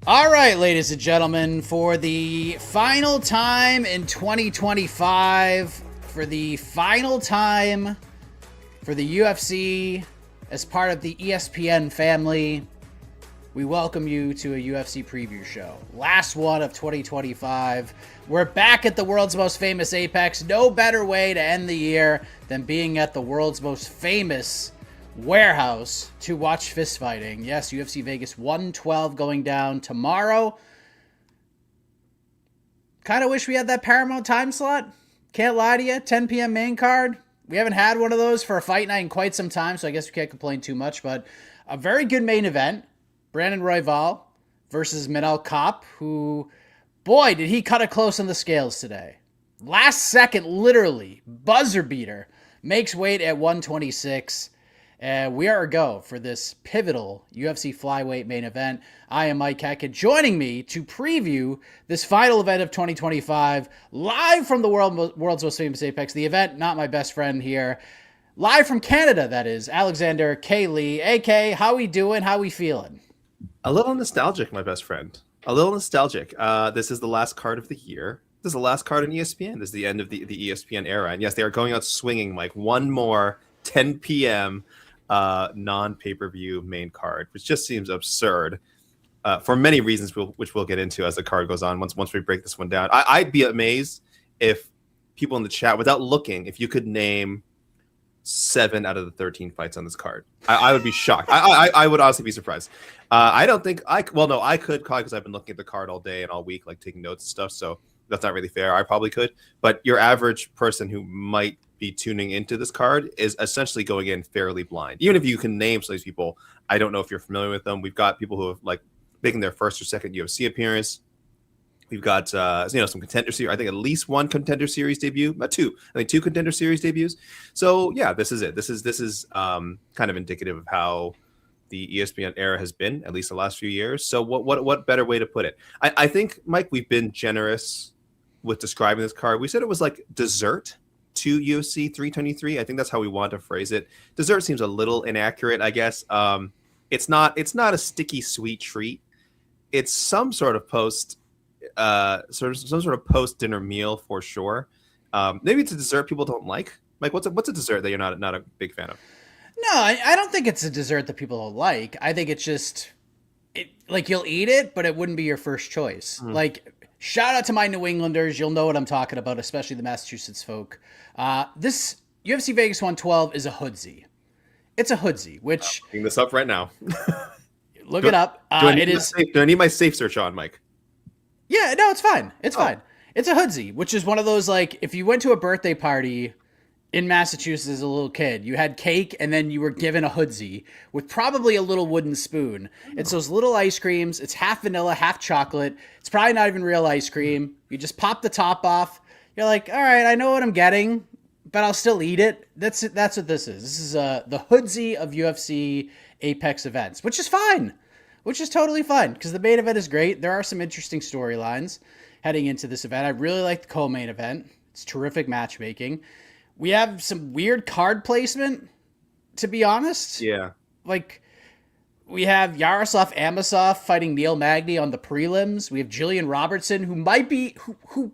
All right, ladies and gentlemen, for the final time in 2025, for the final time for the UFC as part of the ESPN family, we welcome you to a UFC preview show. Last one of 2025. We're back at the world's most famous Apex. No better way to end the year than being at the world's most famous warehouse to watch fist fighting. Yes, UFC Vegas 112 going down tomorrow. Kind of wish we had that Paramount time slot. Can't lie to you. 10 p.m. main card. We haven't had one of those for a fight night in quite some time, so I guess we can't complain too much. But a very good main event. Brandon Royval versus Manel Kape, who, boy, did he cut it close on the scales today. Last second, literally, buzzer beater, makes weight at 126. We are a go for this pivotal UFC flyweight main event. I am Mike Kape. Joining me to preview this final event of 2025, live from the world's most famous Apex, the event, not my best friend here, live from Canada, that is, Alexandre Pantoja. AK, how we doing? How we feeling? A little nostalgic, my best friend. A little nostalgic. This is the last card of the year. This is the last card on ESPN. This is the end of the ESPN era. And yes, they are going out swinging like one more 10 p.m. Non-pay-per-view main card, which just seems absurd for many reasons, which we'll get into as the card goes on once we break this one down. I'd be amazed if people in the chat, without looking, if you could name 7 out of the 13 fights on this card. I would be shocked. I would honestly be surprised. I don't think I could because I've been looking at the card all day and all week, like taking notes and stuff. So that's not really fair. I probably could, but your average person who might be tuning into this card is essentially going in fairly blind. Even if you can name some of these people, I don't know if you're familiar with them. We've got people who have like making their first or second UFC appearance. We've got some contender series. I think at least one contender series debut, two. I think 2 contender series debuts. So yeah, this is it. This is kind of indicative of how the ESPN era has been, at least the last few years. So what better way to put it? I think, Mike, we've been generous with describing this card. We said it was like dessert to UFC 323. I think that's how we want to phrase it. Dessert seems a little inaccurate, I guess. It's not a sticky sweet treat. It's some sort of post dinner meal for sure. Maybe it's a dessert people don't like. Like what's a dessert that you're not a big fan of? No, I don't think it's a dessert that people don't like. I think it's just like you'll eat it, but it wouldn't be your first choice. Like, shout out to my New Englanders. You'll know what I'm talking about, especially the Massachusetts folk. This UFC Vegas 112 is a hoodsie. It's a hoodsie, which... I'm looking this up right now. Look it up. Do I need my safe search on, Mike? Yeah, no, it's fine. It's fine. It's a hoodsie, which is one of those, like, if you went to a birthday party in Massachusetts as a little kid, you had cake and then you were given a hoodsie with probably a little wooden spoon. It's those little ice creams. It's half vanilla, half chocolate. It's probably not even real ice cream. You just pop the top off. You're like, all right, I know what I'm getting, but I'll still eat it. That's what this is. This is the hoodsie of UFC Apex events, which is fine. Which is totally fine because the main event is great. There are some interesting storylines heading into this event. I really like the co-main event. It's terrific matchmaking. We have some weird card placement, to be honest. Yeah. Like, we have Yaroslav Amosov fighting Neil Magny on the prelims. We have Gillian Robertson, who might be, who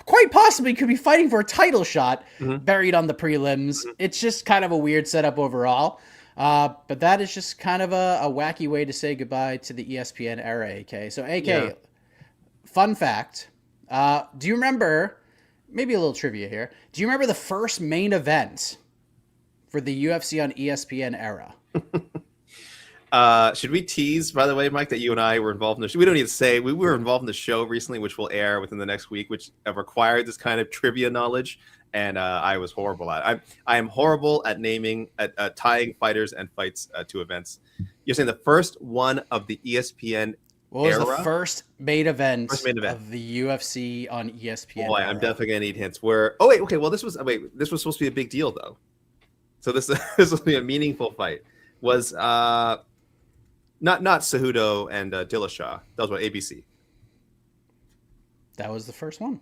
quite possibly could be fighting for a title shot, buried on the prelims. It's just kind of a weird setup overall. But that is just kind of a wacky way to say goodbye to the ESPN era, AK. So, AK, Fun fact. Do you remember, maybe a little trivia here, do you remember the first main event for the UFC on ESPN era? Should we tease, by the way, Mike, that you and I were involved in the show? We don't need to say. We were involved in the show recently, which will air within the next week, which required this kind of trivia knowledge. And I was horrible at it. I am horrible at naming, at tying fighters and fights to events. You're saying the first one of the ESPN What was era? the first main event of the UFC on ESPN? Boy, I'm definitely gonna need hints. Well, this was supposed to be a big deal though. So this will be a meaningful fight. Was not Cejudo and Dillashaw. That was what, ABC. That was the first one.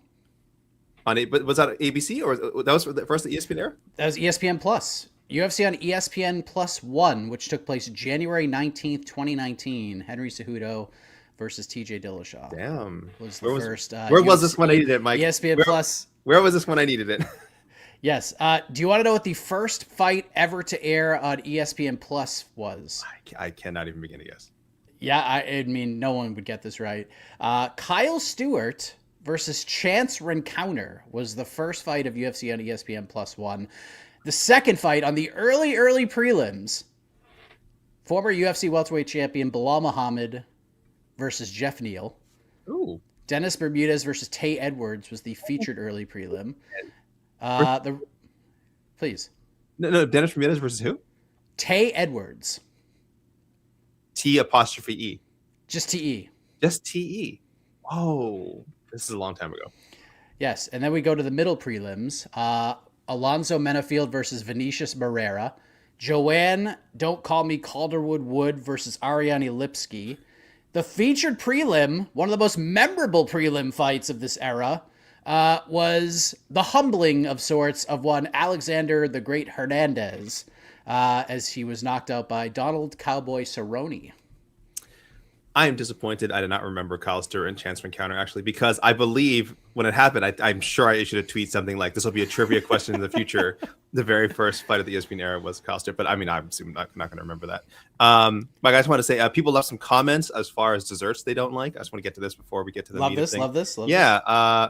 But was that ABC or that was the first ESPN era? That was ESPN Plus. UFC on ESPN Plus 1, which took place January 19th, 2019. Henry Cejudo versus TJ Dillashaw. Damn. Was the first. Where was this when I needed it, Mike? ESPN Plus. Where was this when I needed it? Yes. Do you want to know what the first fight ever to air on ESPN Plus was? I cannot even begin to guess. Yeah, I mean, no one would get this right. Kyle Stewart versus Chance Rencounter was the first fight of UFC on ESPN Plus 1. The second fight on the early prelims, former UFC welterweight champion Bilal Muhammad versus Jeff Neal. Ooh. Dennis Bermudez versus Tay Edwards was the featured early prelim. Please. No, Dennis Bermudez versus who? Tay Edwards. T''E. Just T-E. Just T-E. Oh, this is a long time ago. Yes, and then we go to the middle prelims. Alonzo Menafield versus Vinicius Barrera. Joanne Don't Call Me Calderwood Wood versus Ariane Lipski. The featured prelim, one of the most memorable prelim fights of this era, was the humbling of sorts of one Alexander the Great Hernandez, as he was knocked out by Donald Cowboy Cerrone. I am disappointed. I did not remember Kyle Stewart and Chance Rencounter, actually, because I believe when it happened, I'm sure I issued a tweet something like, this will be a trivia question in the future. The very first fight of the ESPN era was Kyle Stewart, but I mean, I'm not going to remember that. But I just want to say, people left some comments as far as desserts they don't like. I just want to get to this before we get to the Love meat this, thing. love this. Yeah.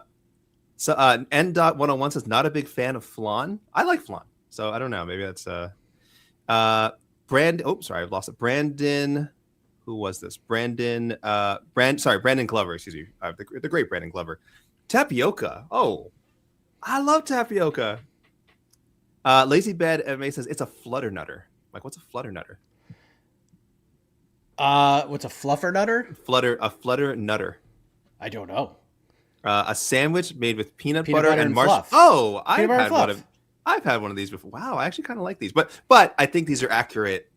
So N.101 says, not a big fan of flan. I like flan. So I don't know. Maybe that's I've lost it. Brandon. Who was this? Brandon Glover, excuse me. The great Brandon Glover. Tapioca. Oh, I love tapioca. Lazy Bed MMA says it's a flutternutter. Like, what's a flutternutter? What's a fluffernutter? A flutternutter. I don't know. A sandwich made with peanut butter and fluff. Oh, I've had one of these before. Wow, I actually kind of like these, but I think these are accurate.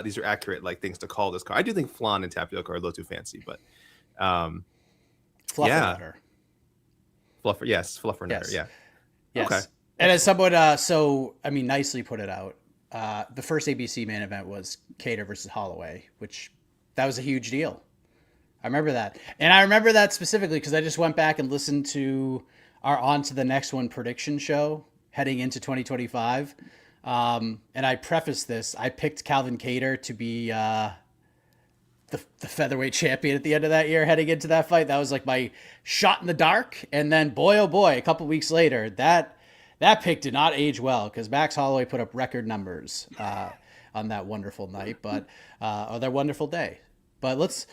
These are accurate like things to call this car. I do think flan and tapioca are a little too fancy, but fluffernutter. Fluffernutter. Yeah. Yes. Okay. And as someone, nicely put it out. The first ABC main event was Kattar versus Holloway, which that was a huge deal. I remember that. And I remember that specifically because I just went back and listened to our On to the Next One prediction show heading into 2025. And I prefaced this. I picked Calvin Kattar to be the featherweight champion at the end of that year heading into that fight. That was like my shot in the dark. And then, boy, oh boy, a couple weeks later, that pick did not age well because Max Holloway put up record numbers on that wonderful night, or that wonderful day. But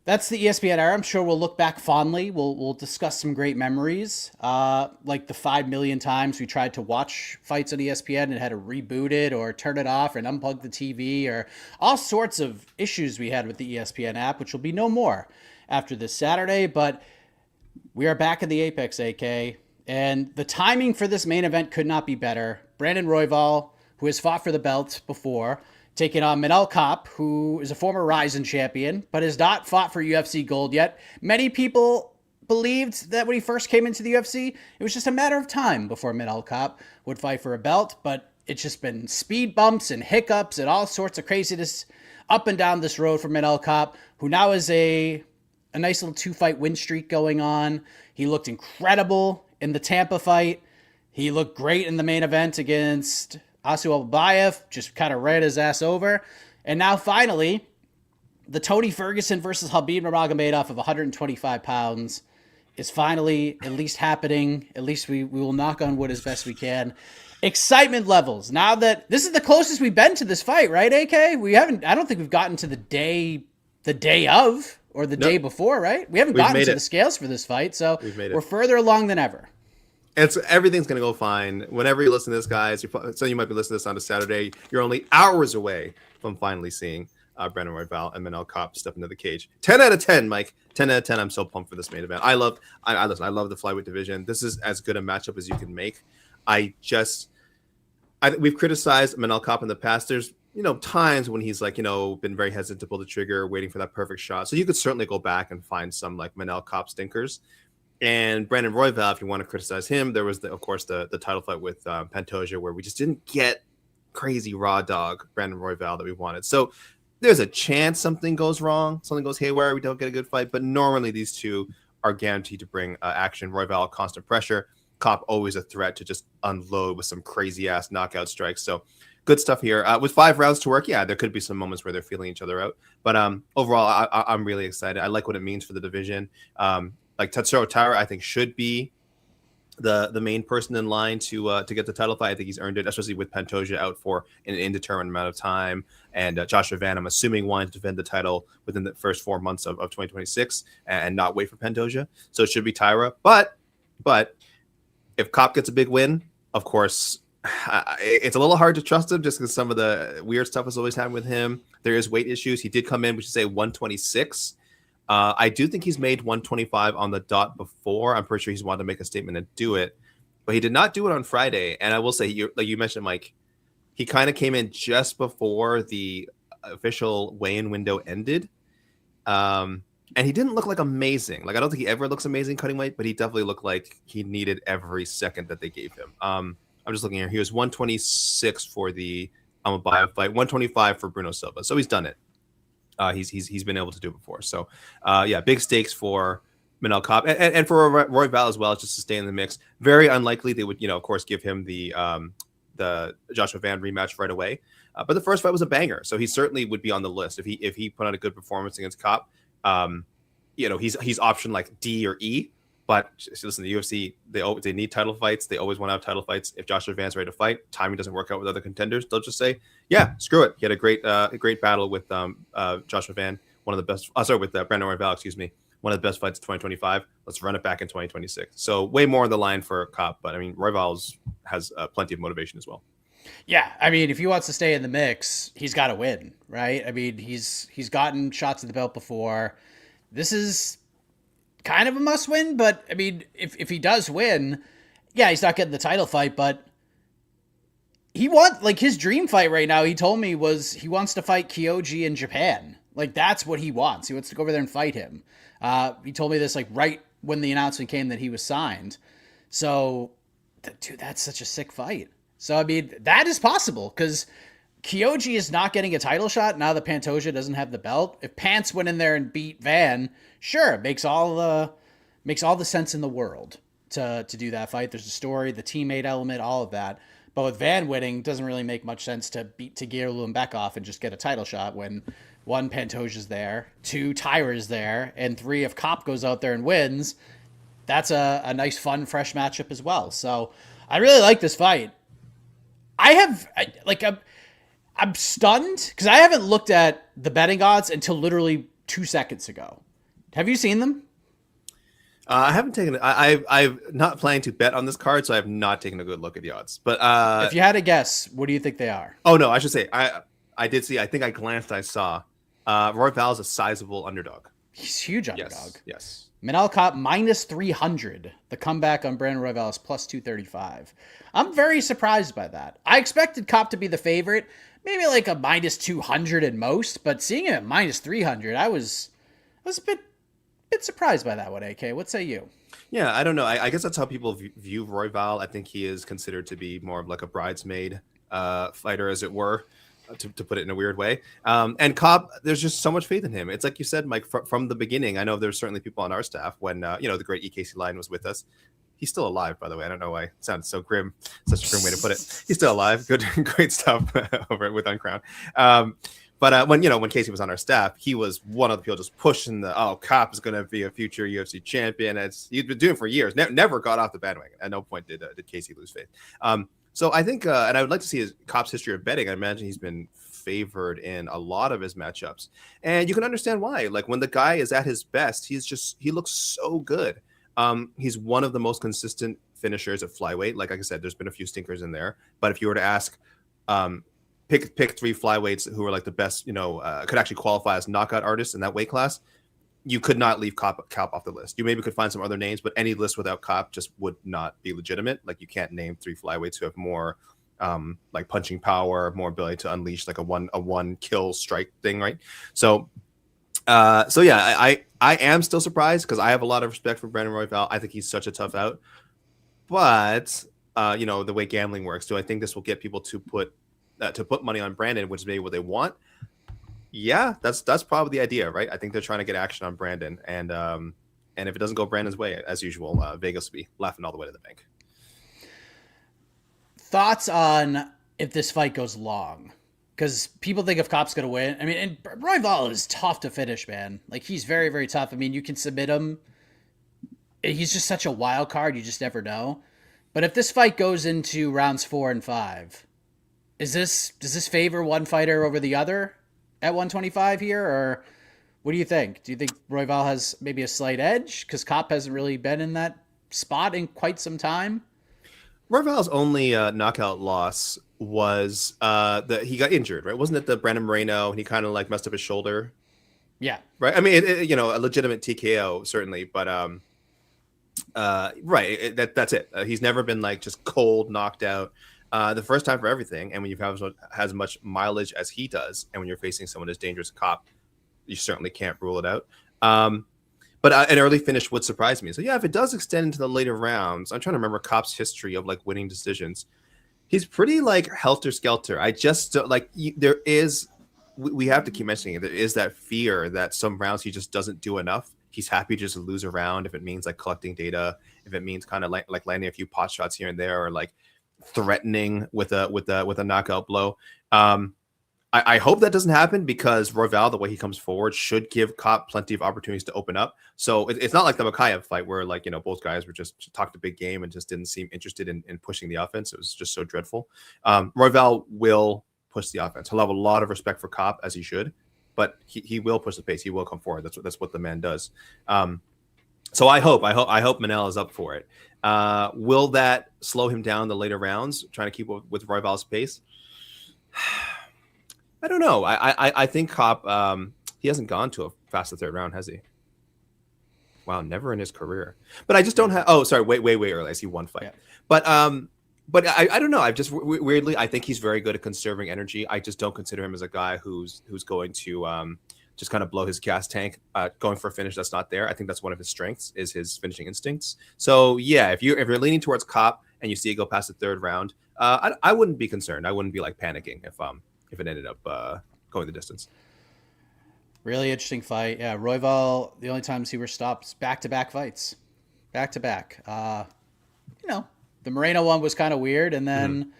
that's the ESPN era. I'm sure we'll look back fondly. We'll discuss some great memories, like the 5 million times we tried to watch fights on ESPN and had to reboot it or turn it off and unplug the TV, or all sorts of issues we had with the ESPN app, which will be no more after this Saturday. But we are back in the Apex, AK, and the timing for this main event could not be better. Brandon Royval, who has fought for the belt before, taking on Manel Kape, who is a former Ryzen champion, but has not fought for UFC gold yet. Many people believed that when he first came into the UFC, it was just a matter of time before Manel Kape would fight for a belt, but it's just been speed bumps and hiccups and all sorts of craziness up and down this road for Manel Kape, who now has a nice little 2-fight win streak going on. He looked incredible in the Tampa fight. He looked great in the main event against Asu Albayev, just kind of ran his ass over. And now finally, the Tony Ferguson versus Khabib Nurmagomedov of 125 pounds is finally at least happening. At least we will knock on wood as best we can. Excitement levels. Now that this is the closest we've been to this fight, right, AK? I don't think we've gotten to the day of or the day before, right? We haven't gotten to the scales for this fight, so we're further along than ever. Everything's going to go fine. Whenever you listen to this, guys, so you might be listening to this on a Saturday. You're only hours away from finally seeing Brandon Royval and Manel Kape step into the cage. 10 out of 10, Mike. 10 out of 10. I'm so pumped for this main event. I love the flyweight division. This is as good a matchup as you can make. We've criticized Manel Kape in the past. There's times when he's been very hesitant to pull the trigger, waiting for that perfect shot. So you could certainly go back and find some like Manel Kape stinkers. And Brandon Royval, if you want to criticize him, there was, of course, the title fight with Pantoja, where we just didn't get crazy raw dog Brandon Royval that we wanted. So there's a chance something goes wrong, something goes haywire, we don't get a good fight. But normally these two are guaranteed to bring action. Royval, constant pressure. Kape, always a threat to just unload with some crazy ass knockout strikes. So good stuff here. With 5 rounds to work, yeah, there could be some moments where they're feeling each other out. But overall, I'm really excited. I like what it means for the division. Like Tatsuro Taira, I think should be the main person in line to get the title fight. I think he's earned it, especially with Pantoja out for an indeterminate amount of time, and Joshua Van, I'm assuming, wanting to defend the title within the first 4 months of 2026 and not wait for Pantoja. So it should be Taira. But if Kape gets a big win, of course, it's a little hard to trust him just because some of the weird stuff has always happened with him. There is weight issues. He did come in, we should say 126. I do think he's made 125 on the dot before. I'm pretty sure he's wanted to make a statement and do it, but he did not do it on Friday. And I will say, like you mentioned, Mike, he kind of came in just before the official weigh-in window ended. And he didn't look like amazing. Like, I don't think he ever looks amazing cutting weight, but he definitely looked like he needed every second that they gave him. I'm just looking here. He was 126 for the Amabayev fight, 125 for Bruno Silva. So he's done it. He's been able to do it before. So, yeah, big stakes for Manel Kape and for Royval as well, just to stay in the mix. Very unlikely they would, of course, give him the Joshua Van rematch right away. But the first fight was a banger, so he certainly would be on the list if he put on a good performance against Kape. He's option like D or E. But listen, the UFC, they need title fights. They always want to have title fights. If Joshua Van's ready to fight, timing doesn't work out with other contenders, they'll just say, yeah, screw it. He had a great battle with Joshua Van, one of the best. With Brandon Royval, excuse me, one of the best fights of 2025. Let's run it back in 2026. So way more on the line for Kape, but I mean, Royval has plenty of motivation as well. Yeah, I mean, if he wants to stay in the mix, he's got to win, right? I mean, he's gotten shots at the belt before. This is kind of a must win, but I mean, if he does win, yeah, he's not getting the title fight, but his dream fight right now, he told me, was he wants to fight Kyoji in Japan. Like, that's what he wants. He wants to go over there and fight him. He told me this like right when the announcement came that he was signed. So, dude, that's such a sick fight. So, I mean, that is possible because Kyoji is not getting a title shot now that Pantoja doesn't have the belt. If Pants went in there and beat Van, sure, it makes all the sense in the world to do that fight. There's a story, the teammate element, all of that. But with Van winning, doesn't really make much sense to beat Tagir Lumbekov and just get a title shot when 1, Pantoja's there, 2, Taira's there, and 3, if Kape goes out there and wins, that's a nice, fun, fresh matchup as well. So I really like this fight. I'm stunned because I haven't looked at the betting odds until literally 2 seconds ago. Have you seen them? I haven't taken it. I'm not planning to bet on this card, so I have not taken a good look at the odds. But if you had to guess, what do you think they are? Oh no, I should say I did see. I think I glanced. I saw Royval is a sizable underdog. He's a huge underdog. Yes. Manel Kape minus 300. The comeback on Brandon Royval is plus 235. I'm very surprised by that. I expected Kape to be the favorite, maybe like a minus 200 at most, but seeing him at minus 300, I was a bit surprised by that one, AK. What say you? Yeah, I don't know. I guess that's how people view Royval. I think he is considered to be more of like a bridesmaid fighter, as it were, to put it in a weird way. And Kape, there's just so much faith in him. It's like you said, Mike, from the beginning. I know there's certainly people on our staff when, the great EKC Lion was with us. He's still alive, by the way. I don't know why it sounds so grim. Such a grim way to put it. He's still alive. Good, great stuff over with Uncrown. But when Casey was on our staff, he was one of the people just pushing Kape is going to be a future UFC champion. He's been doing it for years. Never got off the bandwagon. At no point did Casey lose faith. So I think, and I would like to see Kape's history of betting. I imagine he's been favored in a lot of his matchups, and you can understand why. Like when the guy is at his best, he looks so good. He's one of the most consistent finishers at flyweight. Like I said, there's been a few stinkers in there, but if you were to ask, pick 3 flyweights who are like the best, could actually qualify as knockout artists in that weight class, you could not leave Kape off the list. You maybe could find some other names, but any list without Kape just would not be legitimate. Like you can't name 3 flyweights who have more like punching power, more ability to unleash like a one kill strike thing, right? So yeah, I am still surprised because I have a lot of respect for Brandon Royval. I think he's such a tough out. But the way gambling works, do I think this will get people to put money on Brandon, which is maybe what they want? Yeah, that's probably the idea, right? I think they're trying to get action on Brandon, and if it doesn't go Brandon's way, as usual, Vegas will be laughing all the way to the bank. Thoughts on if this fight goes long? Because people think if Kape's going to win. I mean, and Royval is tough to finish, man. Like, he's very, very tough. I mean, you can submit him. He's just such a wild card. You just never know. But if this fight goes into rounds 4 and 5, does this favor one fighter over the other at 125 here? Or what do you think? Do you think Royval has maybe a slight edge? Because Kape hasn't really been in that spot in quite some time. Royval's only knockout loss was that he got injured, right? Wasn't it the Brandon Moreno? And he kind of like messed up his shoulder, Yeah. right? I mean, a legitimate TKO certainly, but right, that's it. He's never been like just cold knocked out. The first time for everything, and when you have as much mileage as he does, and when you're facing someone as dangerous as Kape, you certainly can't rule it out. But an early finish would surprise me. So yeah, if it does extend into the later rounds, I'm trying to remember Kape's history of like winning decisions. He's pretty like helter skelter. I just like there is. We have to keep mentioning it. There is that fear that some rounds he just doesn't do enough. He's happy to just lose a round if it means like collecting data, if it means kind of like landing a few pot shots here and there, or like threatening with a knockout blow. I hope that doesn't happen because Royval, the way he comes forward, should give Kape plenty of opportunities to open up. So it's not like the Makayev fight where like, both guys were just talked a big game and just didn't seem interested in pushing the offense. It was just so dreadful. Royval will push the offense. He'll have a lot of respect for Kape, as he should, but he will push the pace. He will come forward. That's what the man does. So I hope Manel is up for it. Will that slow him down the later rounds, trying to keep up with Royval's pace? I don't know. I think Kape, he hasn't gone to a fast third round, has he? Wow, never in his career. But I just don't have. Oh, sorry, way early. I see one fight. Yeah. But I don't know. I've just weirdly, I think he's very good at conserving energy. I just don't consider him as a guy who's going to just kind of blow his gas tank, going for a finish that's not there. I think that's one of his strengths is his finishing instincts. So yeah, if you're leaning towards Kape and you see it go past the third round, I wouldn't be concerned. I wouldn't be like panicking if it ended up going the distance. Really interesting fight. Yeah, Royval, the only times he were stopped, back-to-back fights. Back-to-back. The Moreno one was kind of weird, and then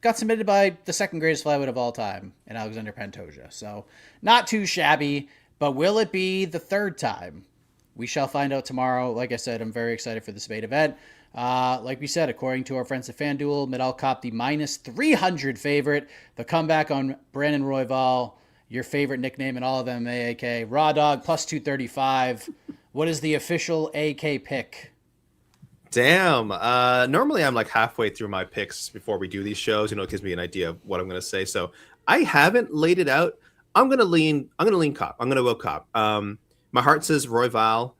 got submitted by the second greatest flyweight of all time in Alexandre Pantoja. So not too shabby, but will it be the third time? We shall find out tomorrow. Like I said, I'm very excited for this main event. Like we said, according to our friends at FanDuel, Manel Kape, the minus 300 favorite. The comeback on Brandon Royval, your favorite nickname in all of them, AK. Raw Dog, plus 235. What is the official AK pick? Damn. Normally I'm like halfway through my picks before we do these shows. It gives me an idea of what I'm going to say. So I haven't laid it out. I'm going to lean Kape. I'm going to go Kape. My heart says Royval,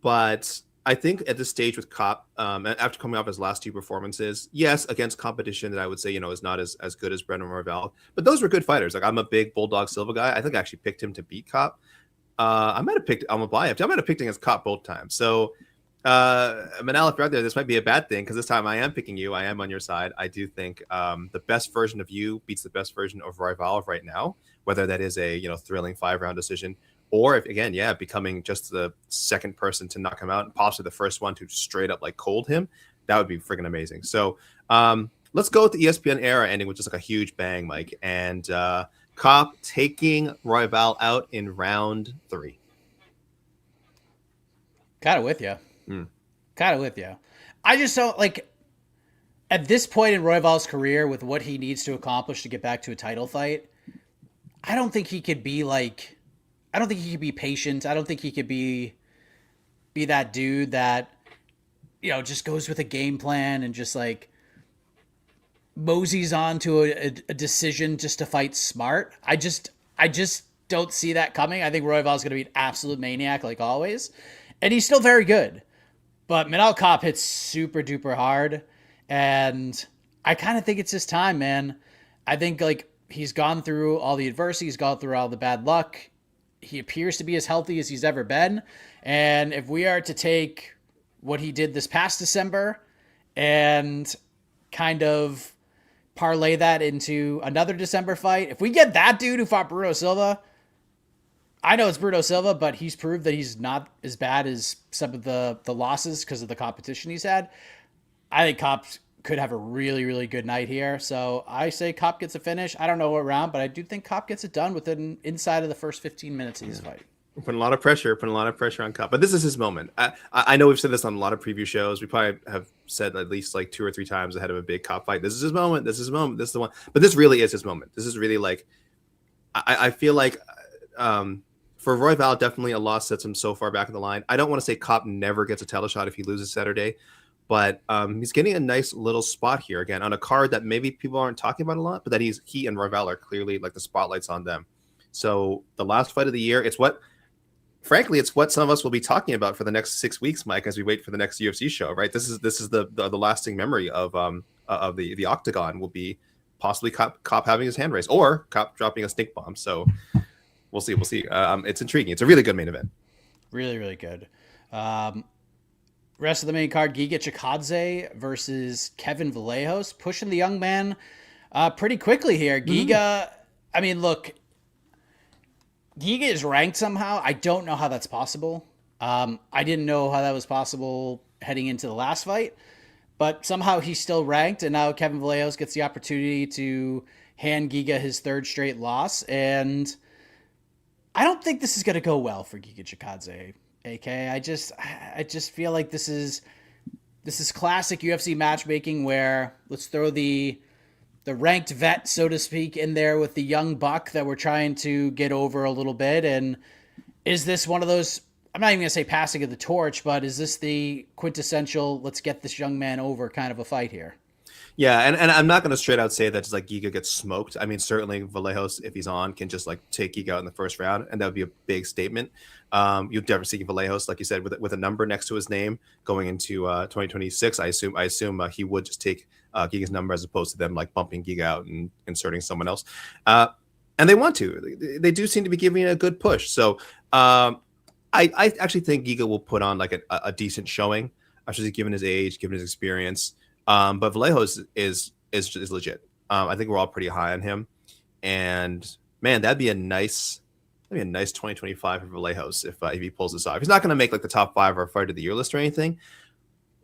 but I think at this stage with Kape, after coming off his last two performances, yes, against competition that I would say, is not as good as Brandon Royval, but those were good fighters. Like, I'm a big Bulldog Silva guy. I think I actually picked him to beat Kape. I might have picked Amabayev. I might have picked against Kape both times. So, Manel, if you're out there, this might be a bad thing because this time I am picking you. I am on your side. I do think the best version of you beats the best version of Royval right now, whether that is a thrilling 5-round decision or if again, becoming just the second person to knock him out and possibly the first one to straight up like cold him. That would be freaking amazing. So let's go with the ESPN era ending with just like a huge bang, Mike, and Kape taking Royval out in round 3. Kind of with you. Kind of with you. I just don't like at this point in Royval's career with what he needs to accomplish to get back to a title fight. I don't think he could be patient. I don't think he could be that dude that, just goes with a game plan and just like moseys on to a decision just to fight smart. I just don't see that coming. I think Royval's going to be an absolute maniac like always. And he's still very good. But Manel Kape hits super duper hard. And I kind of think it's his time, man. I think like he's gone through all the adversity. He's gone through all the bad luck. He appears to be as healthy as he's ever been. And if we are to take what he did this past December and kind of parlay that into another December fight, if we get that dude who fought Bruno Silva, I know it's Bruno Silva, but he's proved that he's not as bad as some of the losses because of the competition he's had. I think Kape could have a really, really good night here. So I say Kape gets a finish. I don't know what round, but I do think Kape gets it done inside of the first 15 minutes of this fight. Putting a lot of pressure on Kape, but this is his moment. I know we've said this on a lot of preview shows. We probably have said at least like 2 or 3 times ahead of a big Kape fight. This is his moment. This is his moment. This is the one. But this really is his moment. This is really like, I feel like for Royval, definitely a loss sets him so far back in the line. I don't want to say Kape never gets a title shot if he loses Saturday, but he's getting a nice little spot here again on a card that maybe people aren't talking about a lot, but that he and Royval are clearly like the spotlight's on them. So the last fight of the year, frankly, it's what some of us will be talking about for the next 6 weeks, Mike, as we wait for the next UFC show, right? This is the lasting memory of the octagon will be possibly Kape having his hand raised or Kape dropping a stink bomb. So we'll see. It's intriguing. It's a really good main event. Really, really good. Rest of the main card, Giga Chikadze versus Kevin Vallejos, pushing the young man pretty quickly here. Giga, I mean, look, Giga is ranked somehow. I don't know how that's possible. I didn't know how that was possible heading into the last fight, but somehow he's still ranked, and now Kevin Vallejos gets the opportunity to hand Giga his 3rd straight loss, and I don't think this is going to go well for Giga Chikadze. AK, I just feel like this is classic UFC matchmaking where let's throw the ranked vet, so to speak, in there with the young buck that we're trying to get over a little bit. And is this one of those, I'm not even going to say passing of the torch, but is this the quintessential let's get this young man over kind of a fight here? Yeah, and I'm not going to straight out say that just like Giga gets smoked. I mean, certainly Vallejos, if he's on, can just like take Giga out in the first round, and that would be a big statement. You'd never see Vallejos, like you said, with a number next to his name going into 2026. I assume he would just take Giga's number as opposed to them like bumping Giga out and inserting someone else. And they want to. They do seem to be giving it a good push. So I actually think Giga will put on like a decent showing, especially given his age, given his experience. But Vallejos is legit. I think we're all pretty high on him, and man, that'd be a nice 2025 for Vallejos if he pulls this off. He's not going to make like the top 5 or fight of the year list or anything,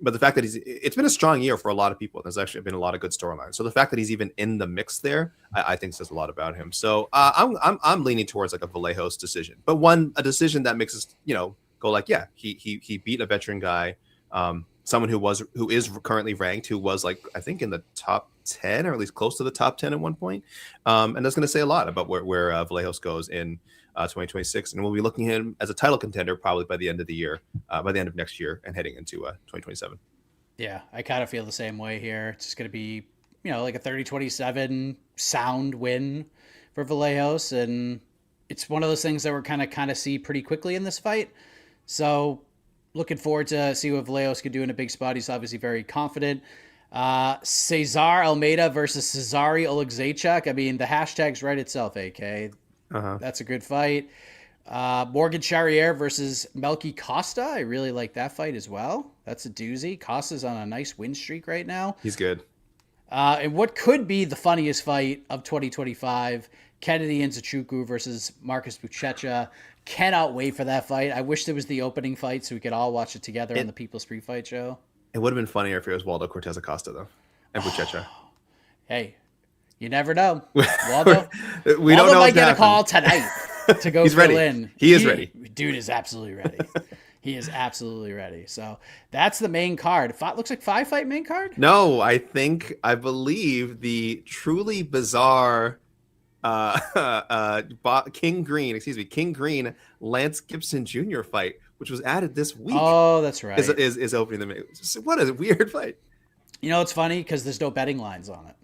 but the fact that it's been a strong year for a lot of people. There's actually been a lot of good storylines. So the fact that he's even in the mix there, I think says a lot about him. So I'm leaning towards like a Vallejos decision, but a decision that makes us go like, yeah, he beat a veteran guy. Someone who is currently ranked, who was like, I think in the top 10 or at least close to the top 10 at one point. And that's going to say a lot about where Vallejos goes in 2026. And we'll be looking at him as a title contender probably by the end of the year, by the end of next year and heading into 2027. Yeah, I kind of feel the same way here. It's just going to be, like a 30-27 sound win for Vallejos. And it's one of those things that we're kind of see pretty quickly in this fight. So looking forward to see what Vallejos could do in a big spot. He's obviously very confident. Cesar Almeida versus Cesare Oleksiejczuk. I mean, the hashtag's right itself, AK. That's a good fight. Morgan Charrier versus Melky Costa. I really like that fight as well. That's a doozy. Costa's on a nice win streak right now. He's good. And what could be the funniest fight of 2025, Kennedy Nzechukwu versus Marcus Buchecha. Cannot wait for that fight. I wish there was the opening fight so we could all watch it together on the People's Free Fight Show. It would have been funnier if it was Waldo Cortez Acosta, though, and Buchecha. Hey, you never know. Waldo don't know might get a call tonight to go fill in. He is ready. Dude is absolutely ready. He is absolutely ready. So that's the main card. Looks like 5-fight main card? No, I believe the truly bizarre King Green Lance Gibson Jr. fight, which was added this week. Oh, that's right. Is opening the main. What a weird fight. It's funny because there's no betting lines on it.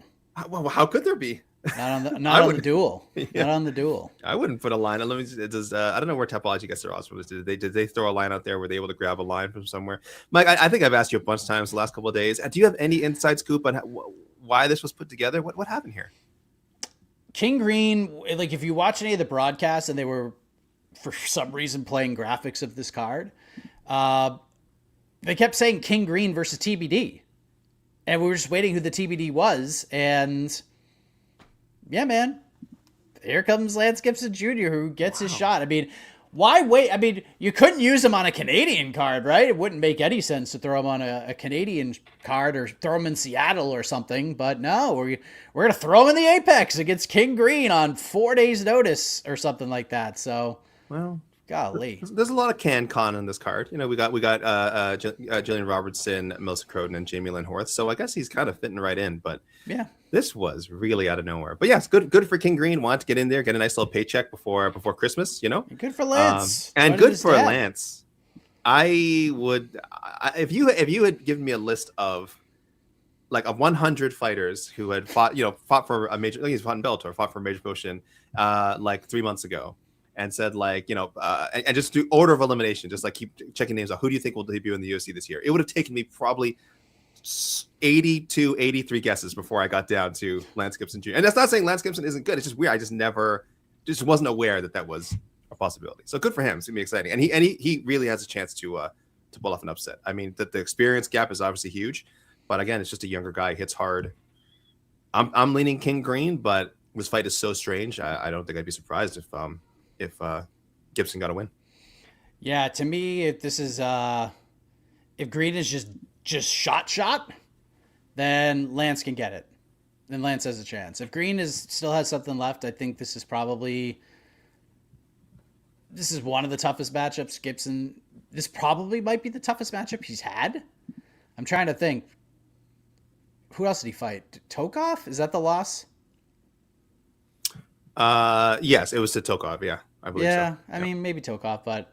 Well, how could there be? Not on the duel. Yeah. Not on the duel. I wouldn't put a line. I don't know where Topology gets their odds from. Did they throw a line out there? Were they able to grab a line from somewhere? Mike, I think I've asked you a bunch of times the last couple of days. Do you have any inside scoop on why this was put together? What happened here? King Green, like if you watch any of the broadcasts and they were for some reason playing graphics of this card, they kept saying King Green versus TBD. And we were just waiting who the TBD was. And yeah, man, here comes Lance Gibson Jr., who gets his shot. I mean, why wait? I mean, you couldn't use him on a Canadian card, right? It wouldn't make any sense to throw him on a Canadian card or throw him in Seattle or something. But no, we're going to throw him in the Apex against King Green on 4 days' notice or something like that. So, well, golly. There's a lot of con on this card. You know, we got Gillian Robertson, Melissa Croden, and Jamie Lynn Horth. So I guess he's kind of fitting right in. But yeah, this was really out of nowhere. But yes, good for King Green. Want to get in there, get a nice little paycheck before Christmas. You know, good for Lance and good for Lance. I would, if you had given me a list of like 100 fighters who had fought for a major, like he's fought in Bellator, fought for a major promotion, like 3 months ago. And said and just do order of elimination, just like keep checking names out. Who do you think will debut in the UFC this year? It would have taken me probably 80 to 83 guesses before I got down to Lance Gibson Jr. And that's not saying Lance Gibson isn't good. It's just weird. I just wasn't aware that was a possibility. So good for him. It's gonna be exciting. And he really has a chance to pull off an upset. I mean, the experience gap is obviously huge, but again, it's just a younger guy, hits hard. I'm leaning King Green, but this fight is so strange. I don't think I'd be surprised if Gibson got a win. Yeah, to me, if this is if Green is just shot, then Lance can get it. Then Lance has a chance. If Green still has something left, I think this is one of the toughest matchups. Gibson, this probably might be the toughest matchup he's had. I'm trying to think. Who else did he fight? Tokov? Is that the loss? Yes, it was to Tokov. Yeah, I believe so. Yeah, I mean, maybe Tokov, but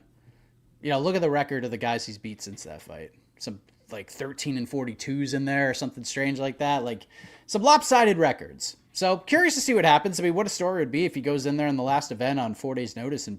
look at the record of the guys he's beat since that fight. Some like 13 and 42s in there or something strange like that. Like some lopsided records. So curious to see what happens. I mean, what a story it would be if he goes in there in the last event on 4 days' notice and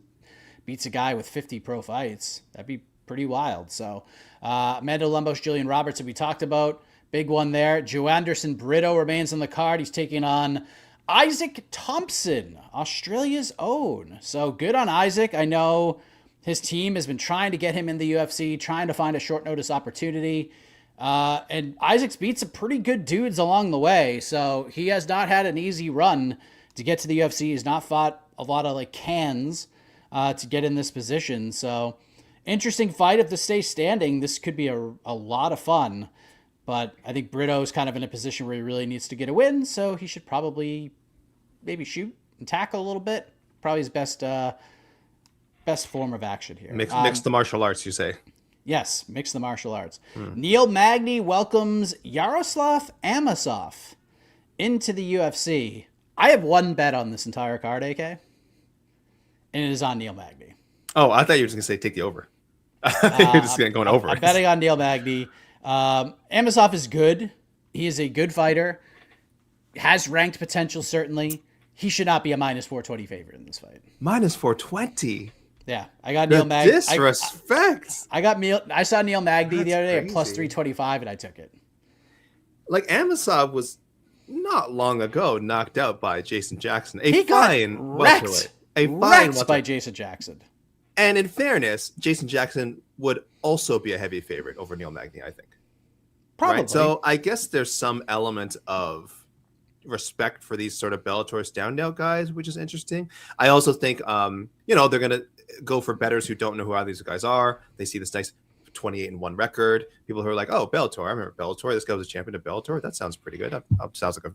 beats a guy with 50 pro fights. That'd be pretty wild. So Amanda Lemos, Gillian Robertson, we talked about. Big one there. Joe Anderson Brito remains on the card. He's taking on Isaac Thompson, Australia's own. So good on Isaac. I know his team has been trying to get him in the UFC, trying to find a short notice opportunity. And Isaac's beat some pretty good dudes along the way. So he has not had an easy run to get to the UFC. He's not fought a lot of cans to get in this position. So interesting fight. If this stays standing, this could be a lot of fun. But I think Brito's kind of in a position where he really needs to get a win, so he should probably maybe shoot and tackle a little bit. Probably his best form of action here. Mix the martial arts, you say? Yes, mix the martial arts. Neil Magny welcomes Yaroslav Amosov into the UFC. I have one bet on this entire card, AK, and it is on Neil Magny. Oh, I thought you were just going to say take the over. You're just going over. I'm betting on Neil Magny. Amosov is good. He is a good fighter. Has ranked potential, certainly. He should not be a minus 420 favorite in this fight. Minus 420? Yeah. I got Neil Magny. Disrespect. I saw Neil Magny the other day at plus 325, and I took it. Like, Amosov was not long ago knocked out by Jason Jackson. He got wrecked by Jason Jackson. And in fairness, Jason Jackson would also be a heavy favorite over Neil Magny, I think. Probably. Right? So I guess there's some element of respect for these sort of Bellator stand-out guys, which is interesting. I also think, they're going to go for bettors who don't know who either these guys are. They see this nice 28-1 record. People who are like, oh, Bellator. I remember Bellator. This guy was a champion of Bellator. That sounds pretty good. That sounds like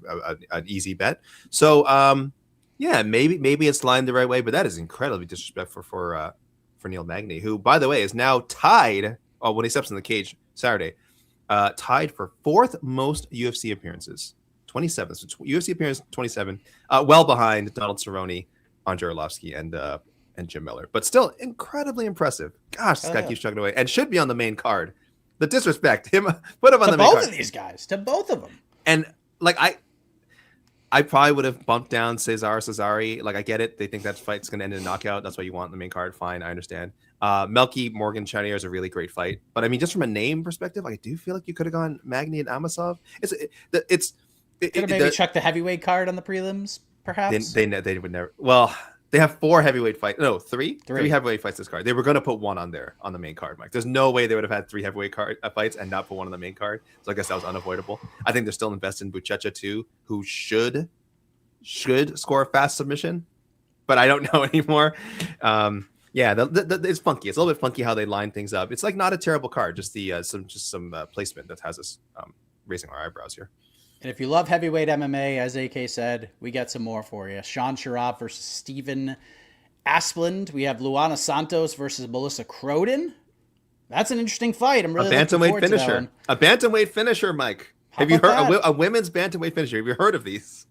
an easy bet. So, maybe it's lined the right way, but that is incredibly disrespectful for Neil Magny, who, by the way, is now tied, when he steps in the cage Saturday, tied for fourth most UFC appearances, 27. So UFC appearance 27, well behind Donald Cerrone, Andre Arlovsky, and Jim Miller. But still incredibly impressive. Gosh, this guy keeps chugging away and should be on the main card. The disrespect, put him on the main card. To both of these guys, to both of them. And I probably would have bumped down Cesari. Like, I get it. They think that fight's going to end in a knockout. That's what you want in the main card. Fine, I understand. Melky Morgan Chanier is a really great fight. But I mean, just from a name perspective, I do feel like you could have gone Magny and Amosov. Could have maybe chucked the heavyweight card on the prelims, perhaps? They would never. Well, they have four heavyweight fights. No, three heavyweight fights this card. They were going to put one on there on the main card, Mike. There's no way they would have had three heavyweight fights and not put one on the main card. So I guess that was unavoidable. I think they're still invested in Buchecha too, who should score a fast submission. but I don't know anymore. Yeah, it's funky. It's a little bit funky how they line things up. It's like not a terrible card, just the some placement that has us raising our eyebrows here. And if you love heavyweight MMA, as AK said, we got some more for you. Sean Sharaf versus Steven Asplund. We have Luana Santos versus Melissa Croden. That's an interesting fight. I'm really looking forward to that one. A bantamweight finisher, Mike. Have you heard a women's bantamweight finisher? Have you heard of these?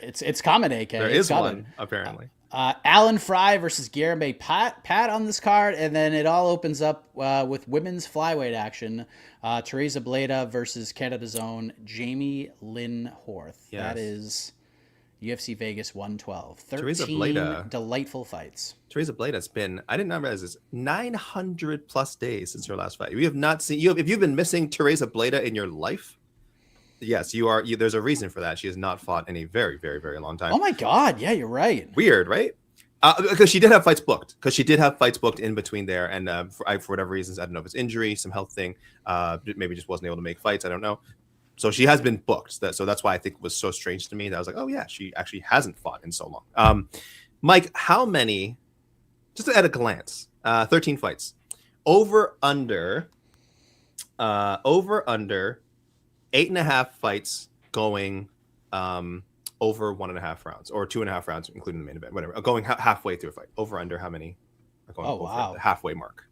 It's common, AK. There is one, apparently. Alan Fry versus Guillermo Pat on this card, and then it all opens up with women's flyweight action. Teresa Bleda versus Canada's own Jamie Lynn Horth. Yes. That is UFC Vegas 112. 13 delightful fights. Teresa Bleda has been, I did not realize this, 900 plus days since her last fight. We have not seen you. If you've been missing Teresa Bleda in your life, yes, you are. There's a reason for that. She has not fought in a very, very, very long time. Oh my God. Yeah, you're right. Weird, right? Because she did have fights booked. In between there, and for whatever reasons, I don't know if it's injury, some health thing, maybe just wasn't able to make fights. I don't know. So she has been booked. So that's why I think it was so strange to me that I was like, oh yeah, she actually hasn't fought in so long. Mike, how many? Just at a glance, 13 fights. Over under 8.5 fights going over 1.5 rounds or 2.5 rounds, including the main event, whatever. Going halfway through a fight. Over under how many are going over the halfway mark?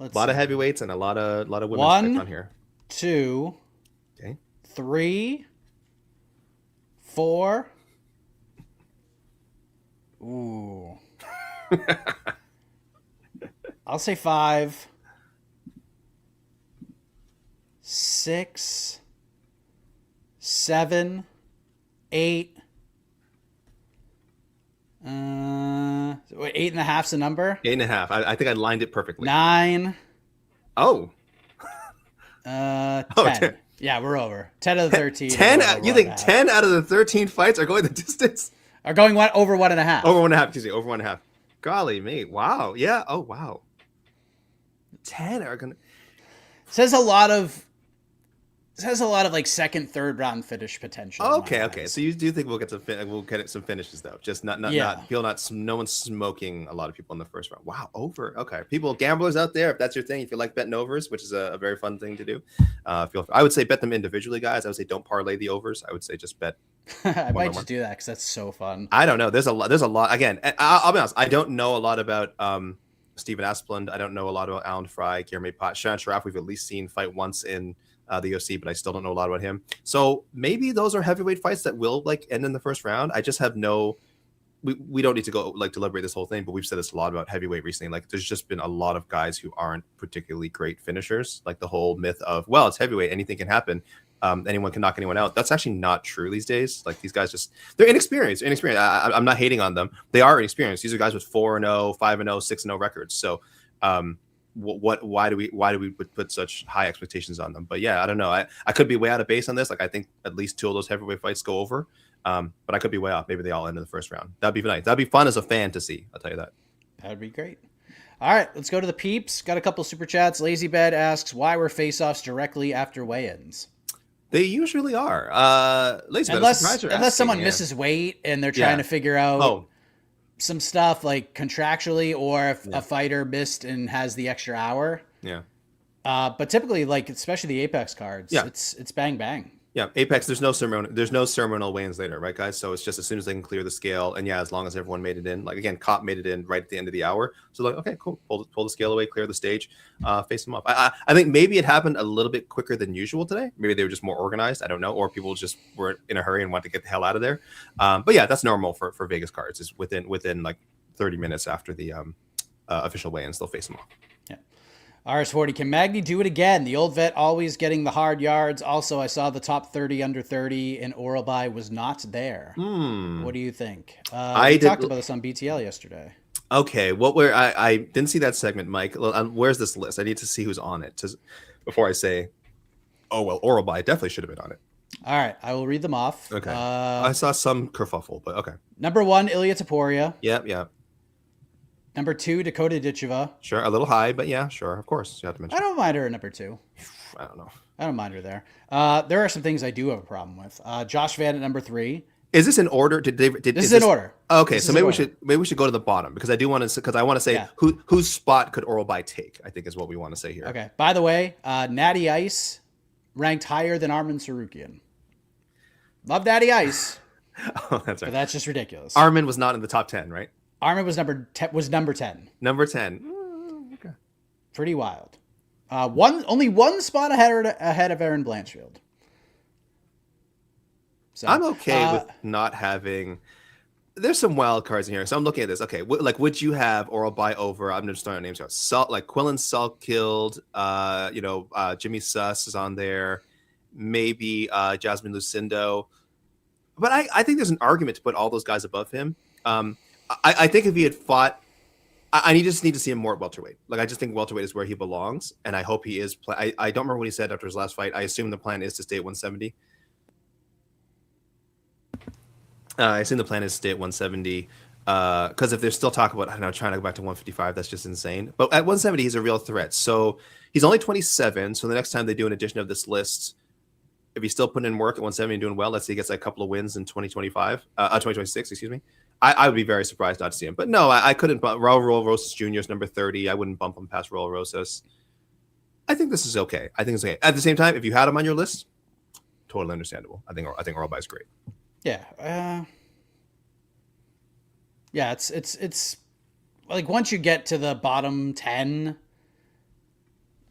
A lot of heavyweights and a lot of women's fights on here. 2, okay, 3, 4. Ooh. I'll say 5. 6, 7, 8. 8.5's the number. 8.5. I think I lined it perfectly. 9. Oh. 10. 10. Yeah, we're over. 10 out of the 13. 10. You think 10 out of the 13 fights are going the distance? Are going over 1.5. Over 1.5. Excuse me. Over 1.5. Golly me. Wow. Yeah. Oh wow. 10 are gonna. Says a lot of like second, third round finish potential. Okay. So you do think we'll get some finishes though, just not no one's smoking a lot of people in the first round. Wow, over. Okay, people, gamblers out there, if that's your thing, if you like betting overs, which is a very fun thing to do, I would say bet them individually, guys. I would say don't parlay the overs. I would say just bet. I might just do that because that's so fun. I don't know. There's a lot. Again, I'll be honest. I don't know a lot about Steven Asplund. I don't know a lot about Alan Fry, Guillermo Pat, Sean Sharaf. We've at least seen fight once in the UFC, but I still don't know a lot about him. So maybe those are heavyweight fights that will like end in the first round. I just have we don't need to go like deliberate this whole thing, but we've said this a lot about heavyweight recently. Like there's just been a lot of guys who aren't particularly great finishers. Like the whole myth of, well, it's heavyweight, anything can happen. Anyone can knock anyone out. That's actually not true these days. Like these guys they're inexperienced. I'm not hating on them. They are inexperienced. These are guys with 4-0, 5-0, 6-0 records. So why do we put such high expectations on them? But yeah, I don't know. I could be way out of base on this. Like I think at least 2 of those heavyweight fights go over. But I could be way off. Maybe they all end in the first round. That'd be nice. That'd be fun as a fan to see. I'll tell you that. That'd be great. All right, let's go to the peeps. Got a couple super chats. Lazy Bed asks, why were face-offs directly after weigh-ins? They usually are. Unless someone misses weight and they're trying to figure out some stuff like contractually, or if a fighter missed and has the extra hour. Yeah. But typically, like especially the Apex cards, it's bang bang. Yeah, Apex. There's no ceremonial weigh-ins later, right, guys? So it's just as soon as they can clear the scale, and as long as everyone made it in. Like again, Kape made it in right at the end of the hour. So like, okay, cool. Pull the scale away, clear the stage, face them off. I think maybe it happened a little bit quicker than usual today. Maybe they were just more organized. I don't know, or people just were in a hurry and wanted to get the hell out of there. But yeah, that's normal for Vegas cards. Is within like 30 minutes after the official weigh-ins, they'll face them off. Yeah. RS40, can Magny do it again? The old vet always getting the hard yards. Also, I saw the top 30 under 30 and Oralby was not there. What do you think? We talked about this on BTL yesterday. Okay, I didn't see that segment, Mike. Where's this list? I need to see who's on it before I say, oh, well, Oralby definitely should have been on it. All right, I will read them off. Okay. I saw some kerfuffle, but okay. Number 1, Ilya Taporia. Yeah. Number 2, Dakota Ditcheva. Sure, a little high, but yeah, sure, of course. You have to mention. I don't mind her at number 2. I don't know. I don't mind her there. There are some things I do have a problem with. Josh Van at number 3. Is this in order? Did this is in order? Okay, this so maybe we should go to the bottom because I do want to, because I want to say whose spot could Oralby take, I think is what we want to say here. Okay. By the way, Natty Ice ranked higher than Armin Sarukian. Love Natty Ice. Oh, that's right. But that's just ridiculous. Armin was not in the top 10, right? Armin was number 10. Number 10. Okay. Pretty wild. Only one spot ahead of Aaron Blanchfield. So, I'm okay with not having. There's some wild cards in here, so I'm looking at this. Okay, would you have Oralby over? I'm just throwing names out. Like Quillen Salkilled, Jimmy Suss is on there, maybe Jasmine Lucindo, but I think there's an argument to put all those guys above him. I think if he had fought, I just need to see him more at welterweight. Like I just think welterweight is where he belongs, and I hope he is. I don't remember what he said after his last fight. I assume the plan is to stay at 170. I assume the plan is to stay at 170 because if they're still talking about, I don't know, trying to go back to 155, that's just insane. But at 170, he's a real threat. So he's only 27. So the next time they do an edition of this list, if he's still putting in work at 170 and doing well, let's say he gets like a couple of wins in 2026, excuse me. I would be very surprised not to see him. But no, I couldn't. Raul Rosas Jr. is number 30. I wouldn't bump him past Raul Rosas. I think this is okay. I think it's okay. At the same time, if you had him on your list, totally understandable. I think Oralby is great. Yeah. It's like once you get to the bottom 10,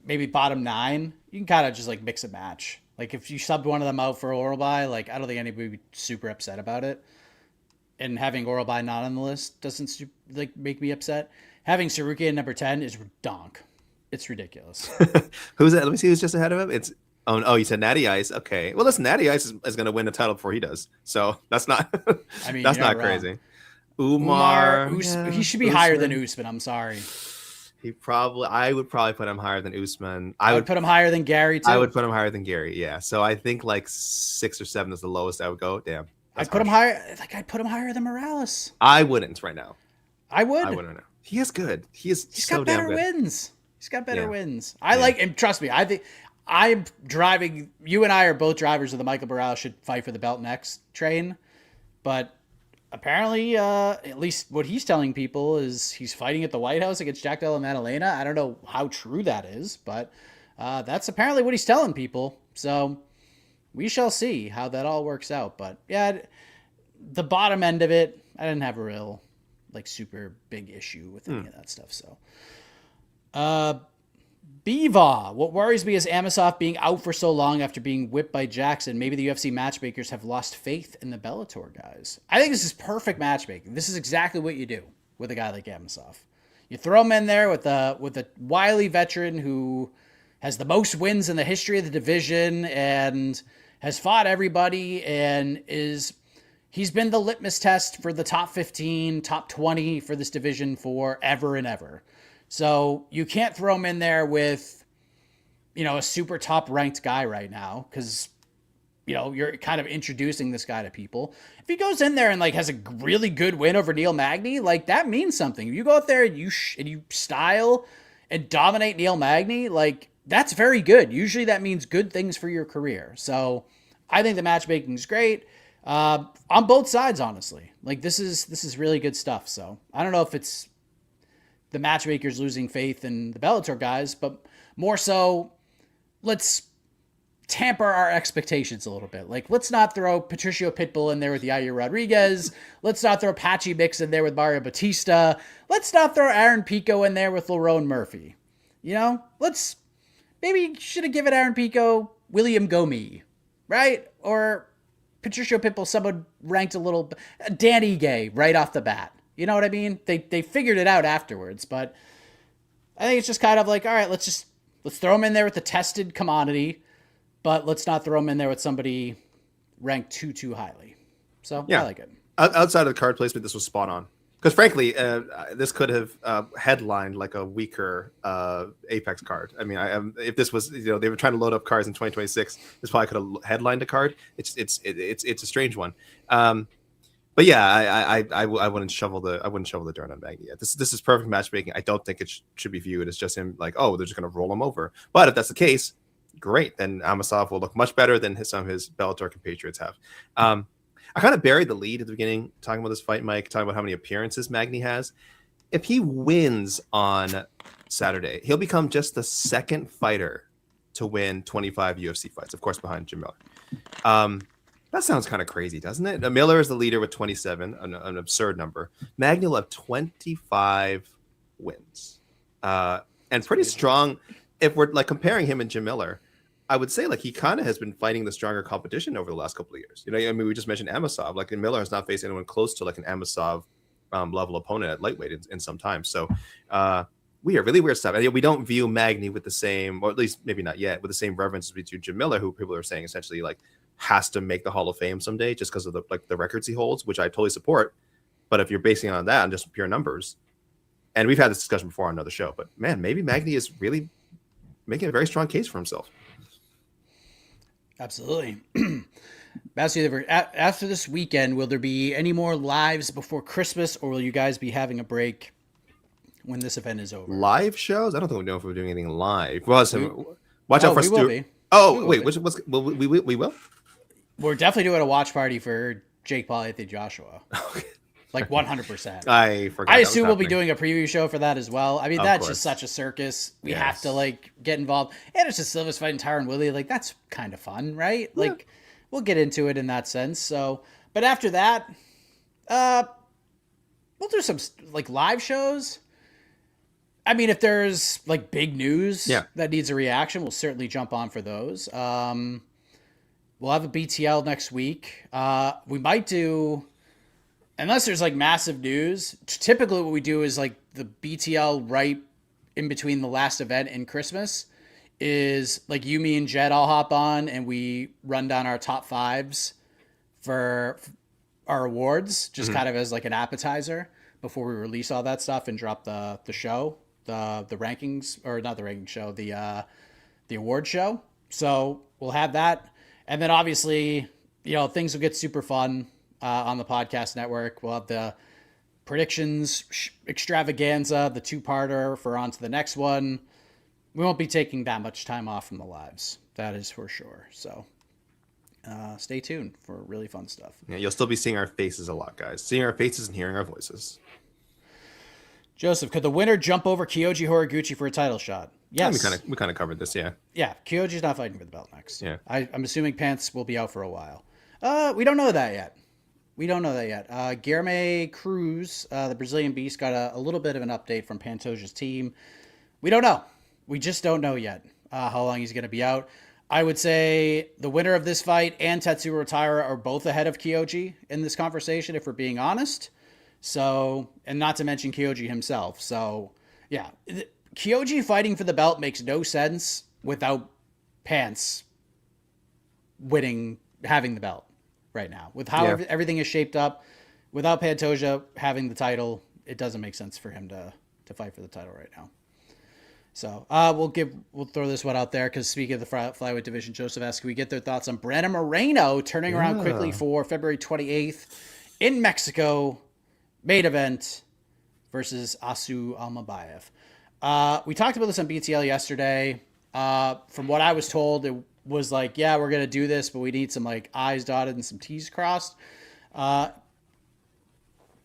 maybe bottom 9, you can kind of just like mix and match. Like if you subbed one of them out for Oralby, like I don't think anybody would be super upset about it. And having Oralby not on the list doesn't like make me upset. Having Sarukian number 10 is donk. It's ridiculous. Who's that? Let me see who's just ahead of him. It's you said Natty Ice. Okay. Well, listen, Natty Ice is going to win the title before he does. So that's not that's not crazy. Umar he should be higher than Usman. I'm sorry. I would probably put him higher than Usman. I would put him higher than Gary too. I would put him higher than Gary. Yeah. So I think like 6 or 7 is the lowest I would go. Damn. I'd put him higher. Like I'd put him higher than Morales. I wouldn't right now. I would. I wouldn't. He is good. He's got better wins. He's got better wins. I like him. Trust me. I think I'm driving. You and I are both drivers of the Michael Morales should fight for the belt next train. But apparently, at least what he's telling people is he's fighting at the White House against Jack Della Maddalena. I don't know how true that is, but that's apparently what he's telling people. So we shall see how that all works out. But yeah, the bottom end of it, I didn't have a real like super big issue with any of that stuff. So, Biva, what worries me is Amosov being out for so long after being whipped by Jackson. Maybe the UFC matchmakers have lost faith in the Bellator guys. I think this is perfect matchmaking. This is exactly what you do with a guy like Amosov. You throw him in there with a wily veteran who has the most wins in the history of the division and has fought everybody and he's been the litmus test for the top 15, top 20 for this division forever and ever. So you can't throw him in there with, a super top ranked guy right now because, you're kind of introducing this guy to people. If he goes in there and like has a really good win over Neil Magny, like that means something. If you go out there and you style and dominate Neil Magny, like that's very good. Usually that means good things for your career. So I think the matchmaking is great. On both sides, honestly. Like this is really good stuff. So I don't know if it's the matchmakers losing faith in the Bellator guys, but more so, let's tamper our expectations a little bit. Like let's not throw Patricio Pitbull in there with Yair Rodriguez. Let's not throw Patchy Mix in there with Mario Batista. Let's not throw Aaron Pico in there with Lerone Murphy. Maybe should have given Aaron Pico William Gomi, right? Or Patricio Pitbull, someone ranked a little, Danny Gay right off the bat. You know what I mean? They figured it out afterwards, but I think it's just kind of like, all right, let's throw him in there with the tested commodity, but let's not throw him in there with somebody ranked too highly. So yeah. I like it. Outside of the card placement, this was spot on. Because frankly, this could have headlined like a weaker Apex card. I mean, if this was, they were trying to load up cards in 2026, this probably could have headlined a card. It's a strange one. But yeah, I wouldn't shovel the dirt on Magny yet. This is perfect matchmaking. I don't think it should be viewed as just him like, oh, they're just going to roll him over. But if that's the case, great. Then Amosov will look much better than some of his Bellator compatriots have. I kind of buried the lead at the beginning, talking about this fight, Mike, talking about how many appearances Magny has. If he wins on Saturday, he'll become just the second fighter to win 25 UFC fights, of course, behind Jim Miller. That sounds kind of crazy, doesn't it? Miller is the leader with 27, an absurd number. Magny will have 25 wins. And pretty strong. If we're like comparing him and Jim Miller, I would say like he kind of has been fighting the stronger competition over the last couple of years. You know, I mean, we just mentioned Amosov. Like Miller has not faced anyone close to like an Amosov level opponent at lightweight in some time. So really weird stuff. And we don't view Magny with the same, or at least maybe not yet, with the same reverence as we do Jim Miller, who people are saying essentially like has to make the Hall of Fame someday just because of the records he holds, which I totally support. But if you're basing it on that and just pure numbers, and we've had this discussion before on another show, but man, maybe Magny is really making a very strong case for himself. Absolutely. Matthew, after this weekend, will there be any more lives before Christmas, or will you guys be having a break when this event is over? Live shows? I don't think we know if we're doing anything live. Well, watch out for Stuart. Will be. Oh, wait, we will? We're definitely doing a watch party for Jake Paul, Anthony Joshua. Okay. Like 100%. I forgot. I assume we'll be doing a preview show for that as well. I mean, that's just such a circus. We have to like get involved. Anderson Silva's fighting Tyron Woodley. Like that's kind of fun, right? Yeah. Like we'll get into it in that sense. So, but after that, we'll do some like live shows. I mean, if there's like big news that needs a reaction, we'll certainly jump on for those. We'll have a BTL next week. We might do. Unless there's like massive news, typically what we do is like the BTL right in between the last event and Christmas is like you, me, and Jed all hop on and we run down our top fives for our awards, just kind of as like an appetizer before we release all that stuff and drop the show, the rankings, or not the ranking show, the award show. So we'll have that. And then obviously, you know, things will get super fun. On the podcast network, we'll have the predictions extravaganza, the 2-parter for on to the next one. We won't be taking that much time off from the lives. That is for sure. So stay tuned for really fun stuff. Yeah, you'll still be seeing our faces a lot, guys. Seeing our faces and hearing our voices. Joseph, could the winner jump over Kyoji Horiguchi for a title shot? Yes. Yeah, we kind of covered this, yeah. Yeah, Kyoji's not fighting for the belt next. Yeah. I'm assuming Pants will be out for a while. We don't know that yet. Guilherme Cruz, the Brazilian Beast, got a little bit of an update from Pantoja's team. We don't know. We just don't know yet how long he's going to be out. I would say the winner of this fight and Tetsuya Taira are both ahead of Kyoji in this conversation, if we're being honest. So, and not to mention Kyoji himself. So, yeah, Kyoji fighting for the belt makes no sense without Pants having the belt. Right now, with how everything is shaped up, without Pantoja having the title, it doesn't make sense for him to fight for the title right now. So we'll throw this one out there because speaking of the flyweight division, Joseph asked, can we get their thoughts on Brandon Moreno turning around quickly for February 28th in Mexico, main event versus Asu Almabayev. We talked about this on BTL yesterday. From what I was told, it was like, yeah, we're going to do this, but we need some like I's dotted and some T's crossed.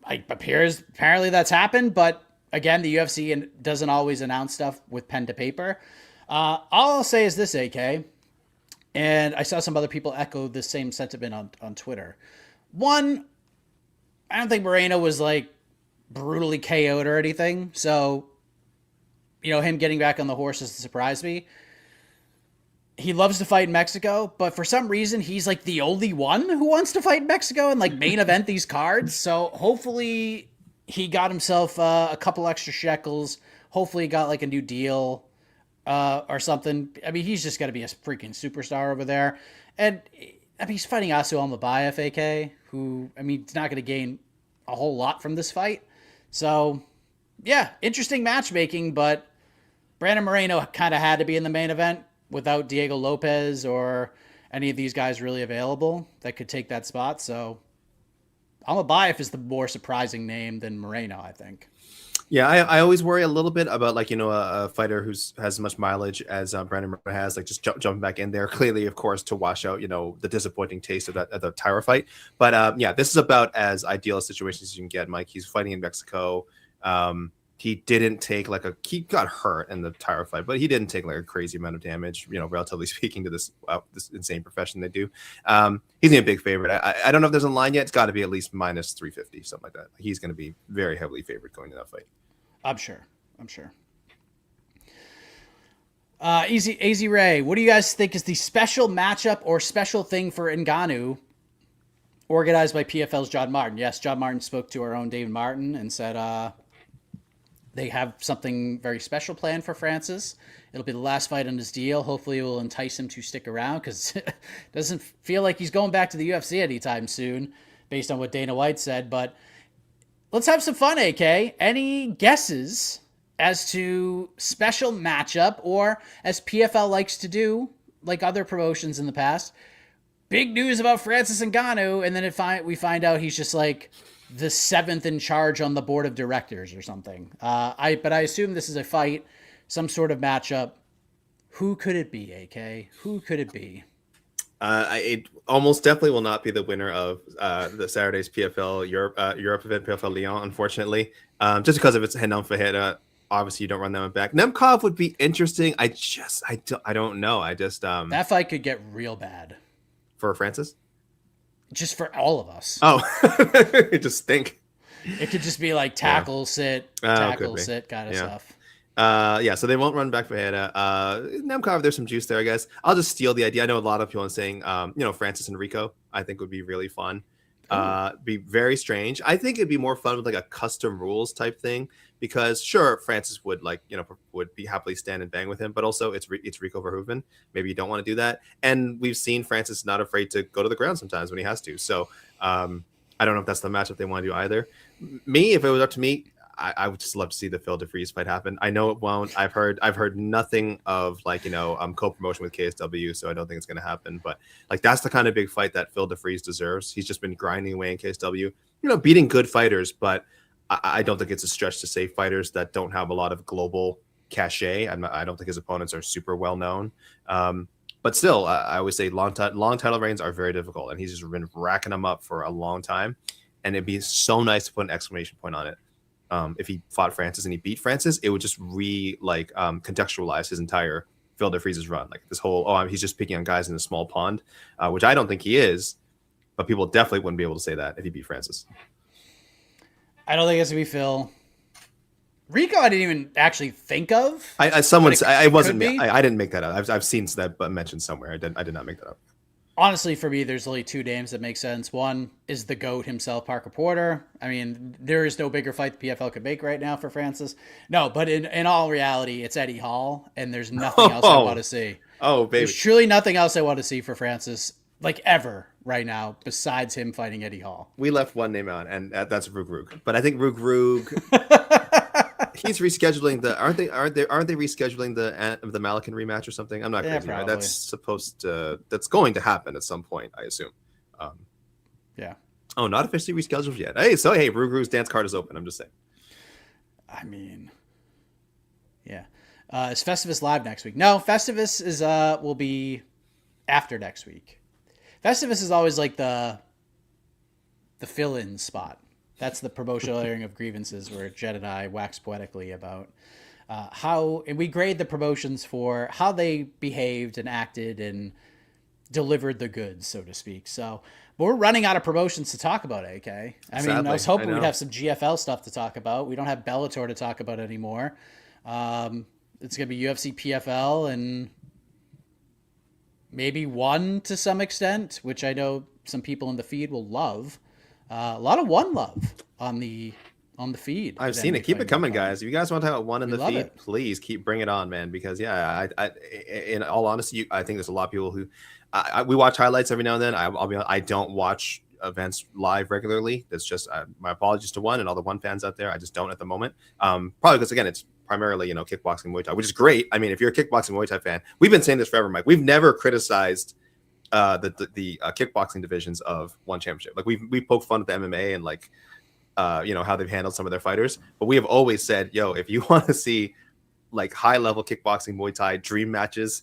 Apparently that's happened, but again, the UFC doesn't always announce stuff with pen to paper. All I'll say is this, AK, and I saw some other people echo this same sentiment on Twitter. One, I don't think Moreno was like brutally KO'd or anything. So, you know, him getting back on the horse doesn't surprise me. He loves to fight in Mexico, but for some reason, he's like the only one who wants to fight in Mexico and like main event these cards. So hopefully he got himself a couple extra shekels. Hopefully he got like a new deal or something. I mean, he's just got to be a freaking superstar over there. And I mean, he's fighting Asu Almabayev, AK, who, I mean, he's not going to gain a whole lot from this fight. So yeah, interesting matchmaking, but Brandon Moreno kind of had to be in the main event without Diego Lopez or any of these guys really available that could take that spot. So Almabayev is the more surprising name than Moreno, I think. Yeah, I always worry a little bit about like a fighter who's has as much mileage as Brandon Moreno has, like just jumping back in there. Clearly, of course, to wash out the disappointing taste of the Tyra fight. But yeah, this is about as ideal a situation as you can get. Mike, he's fighting in Mexico. He didn't take he got hurt in the Tyra fight, but he didn't take like a crazy amount of damage, relatively speaking to this insane profession they do. He's gonna be a big favorite. I don't know if there's a line yet. It's got to be at least minus 350, something like that. He's going to be very heavily favored going to that fight. I'm sure. Easy Ray, what do you guys think is the special matchup or special thing for Ngannou organized by PFL's John Martin? Yes, John Martin spoke to our own David Martin and said they have something very special planned for Francis. It'll be the last fight on his deal. Hopefully it will entice him to stick around because it doesn't feel like he's going back to the UFC anytime soon based on what Dana White said. But let's have some fun, AK. Any guesses as to special matchup, or as PFL likes to do, like other promotions in the past, big news about Francis Ngannou, and then we find out he's just like the 7th in charge on the board of directors or something. But I assume this is a fight, some sort of matchup. Who could it be, AK? Who could it be? It almost definitely will not be the winner of the Saturday's PFL Europe event, PFL Lyon, unfortunately. Just because of its Henan Fajeda, obviously you don't run that one back. Nemkov would be interesting. I don't know. That fight could get real bad. For Francis? Just for all of us. Oh, it just stink. It could just be like tackle, sit kind of stuff. Yeah, so they won't run back for Heda. Nemkov, there's some juice there, I guess. I'll just steal the idea. I know a lot of people are saying, Francis and Rico, I think would be really fun. Be very strange. I think it'd be more fun with like a custom rules type thing because sure, Francis would would be happily stand and bang with him, but also it's Rico Verhoeven. Maybe you don't want to do that. And we've seen Francis not afraid to go to the ground sometimes when he has to. So I don't know if that's the matchup they want to do either. Me, if it was up to me, I would just love to see the Phil DeFries fight happen. I know it won't. I've heard nothing of co-promotion with KSW, so I don't think it's going to happen. But that's the kind of big fight that Phil DeFries deserves. He's just been grinding away in KSW, beating good fighters. But I don't think it's a stretch to say fighters that don't have a lot of global cachet. I don't think his opponents are super well known. But still, I would say long title reigns are very difficult, and he's just been racking them up for a long time. And it'd be so nice to put an exclamation point on it. If he fought Francis and he beat Francis, it would just contextualize his entire Phil DeFries' run. Like this whole, he's just picking on guys in a small pond, which I don't think he is, but people definitely wouldn't be able to say that if he beat Francis. I don't think it's going to be Phil. Rico, I didn't even actually think of. I didn't make that up. I've seen that mentioned somewhere. I did not make that up. Honestly, for me, there's only two names that make sense. One is the GOAT himself, Parker Porter. I mean, there is no bigger fight the PFL could make right now for Francis. No, but in all reality, it's Eddie Hall, and there's nothing else I want to see. Oh, baby. There's truly nothing else I want to see for Francis, ever right now, besides him fighting Eddie Hall. We left one name out, and that's Rug. But I think Rug he's rescheduling aren't they rescheduling the Malakin rematch or something? I'm not crazy. Right? That's going to happen at some point, I assume. Yeah. Oh, not officially rescheduled yet. Hey, Rug's dance card is open. I'm just saying. I mean, yeah. Is Festivus live next week? No, Festivus will be after next week. Festivus is always like the fill-in spot. That's the promotional airing of grievances where Jed and I wax poetically about and we grade the promotions for how they behaved and acted and delivered the goods, so to speak. So, but we're running out of promotions to talk about, AK. I was hoping we'd have some GFL stuff to talk about. We don't have Bellator to talk about anymore. It's going to be UFC PFL and maybe one to some extent, which I know some people in the feed will love. A lot of one love on the feed. I've seen it. Keep it coming, guys. If you guys want to have one in the feed, please bring it on, man. Because I in all honesty, I think there's a lot of people who we watch highlights every now and then. I'll be honest, I don't watch events live regularly. That's just my apologies to one and all the one fans out there. I just don't at the moment. Probably because again, it's primarily kickboxing, Muay Thai, which is great. I mean, if you're a kickboxing Muay Thai fan, we've been saying this forever, Mike. We've never criticized the kickboxing divisions of one championship. We poke fun at the MMA and how they've handled some of their fighters. But we have always said, yo, if you want to see like high level kickboxing, Muay Thai dream matches,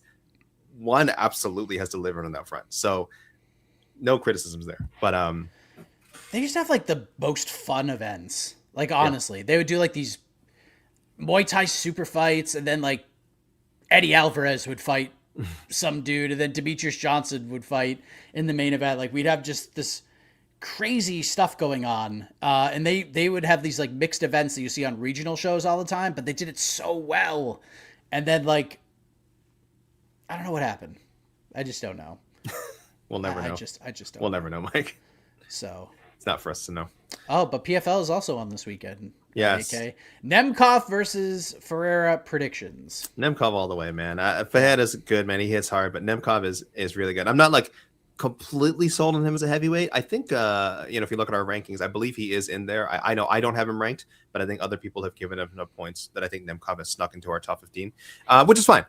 one absolutely has delivered on that front. So no criticisms there. But they used to have like the most fun events. Like honestly, they would do like these Muay Thai super fights, and then like Eddie Alvarez would fight some dude, and then Demetrius Johnson would fight in the main event. Like we'd have just this crazy stuff going on, and they would have these like mixed events that you see on regional shows all the time, but they did it so well. And then like I don't know what happened. I just don't know. We'll never know. I just don't. We'll never know, Mike. So it's not for us to know. Oh, but PFL is also on this weekend. Yes. Okay. Nemkov versus Ferreira predictions. Nemkov all the way, man. Fajeda's good, man. He hits hard, but Nemkov is really good. I'm not like completely sold on him as a heavyweight. I think if you look at our rankings, I believe he is in there. I know I don't have him ranked, but I think other people have given him enough points that I think Nemkov has snuck into our top 15, which is fine.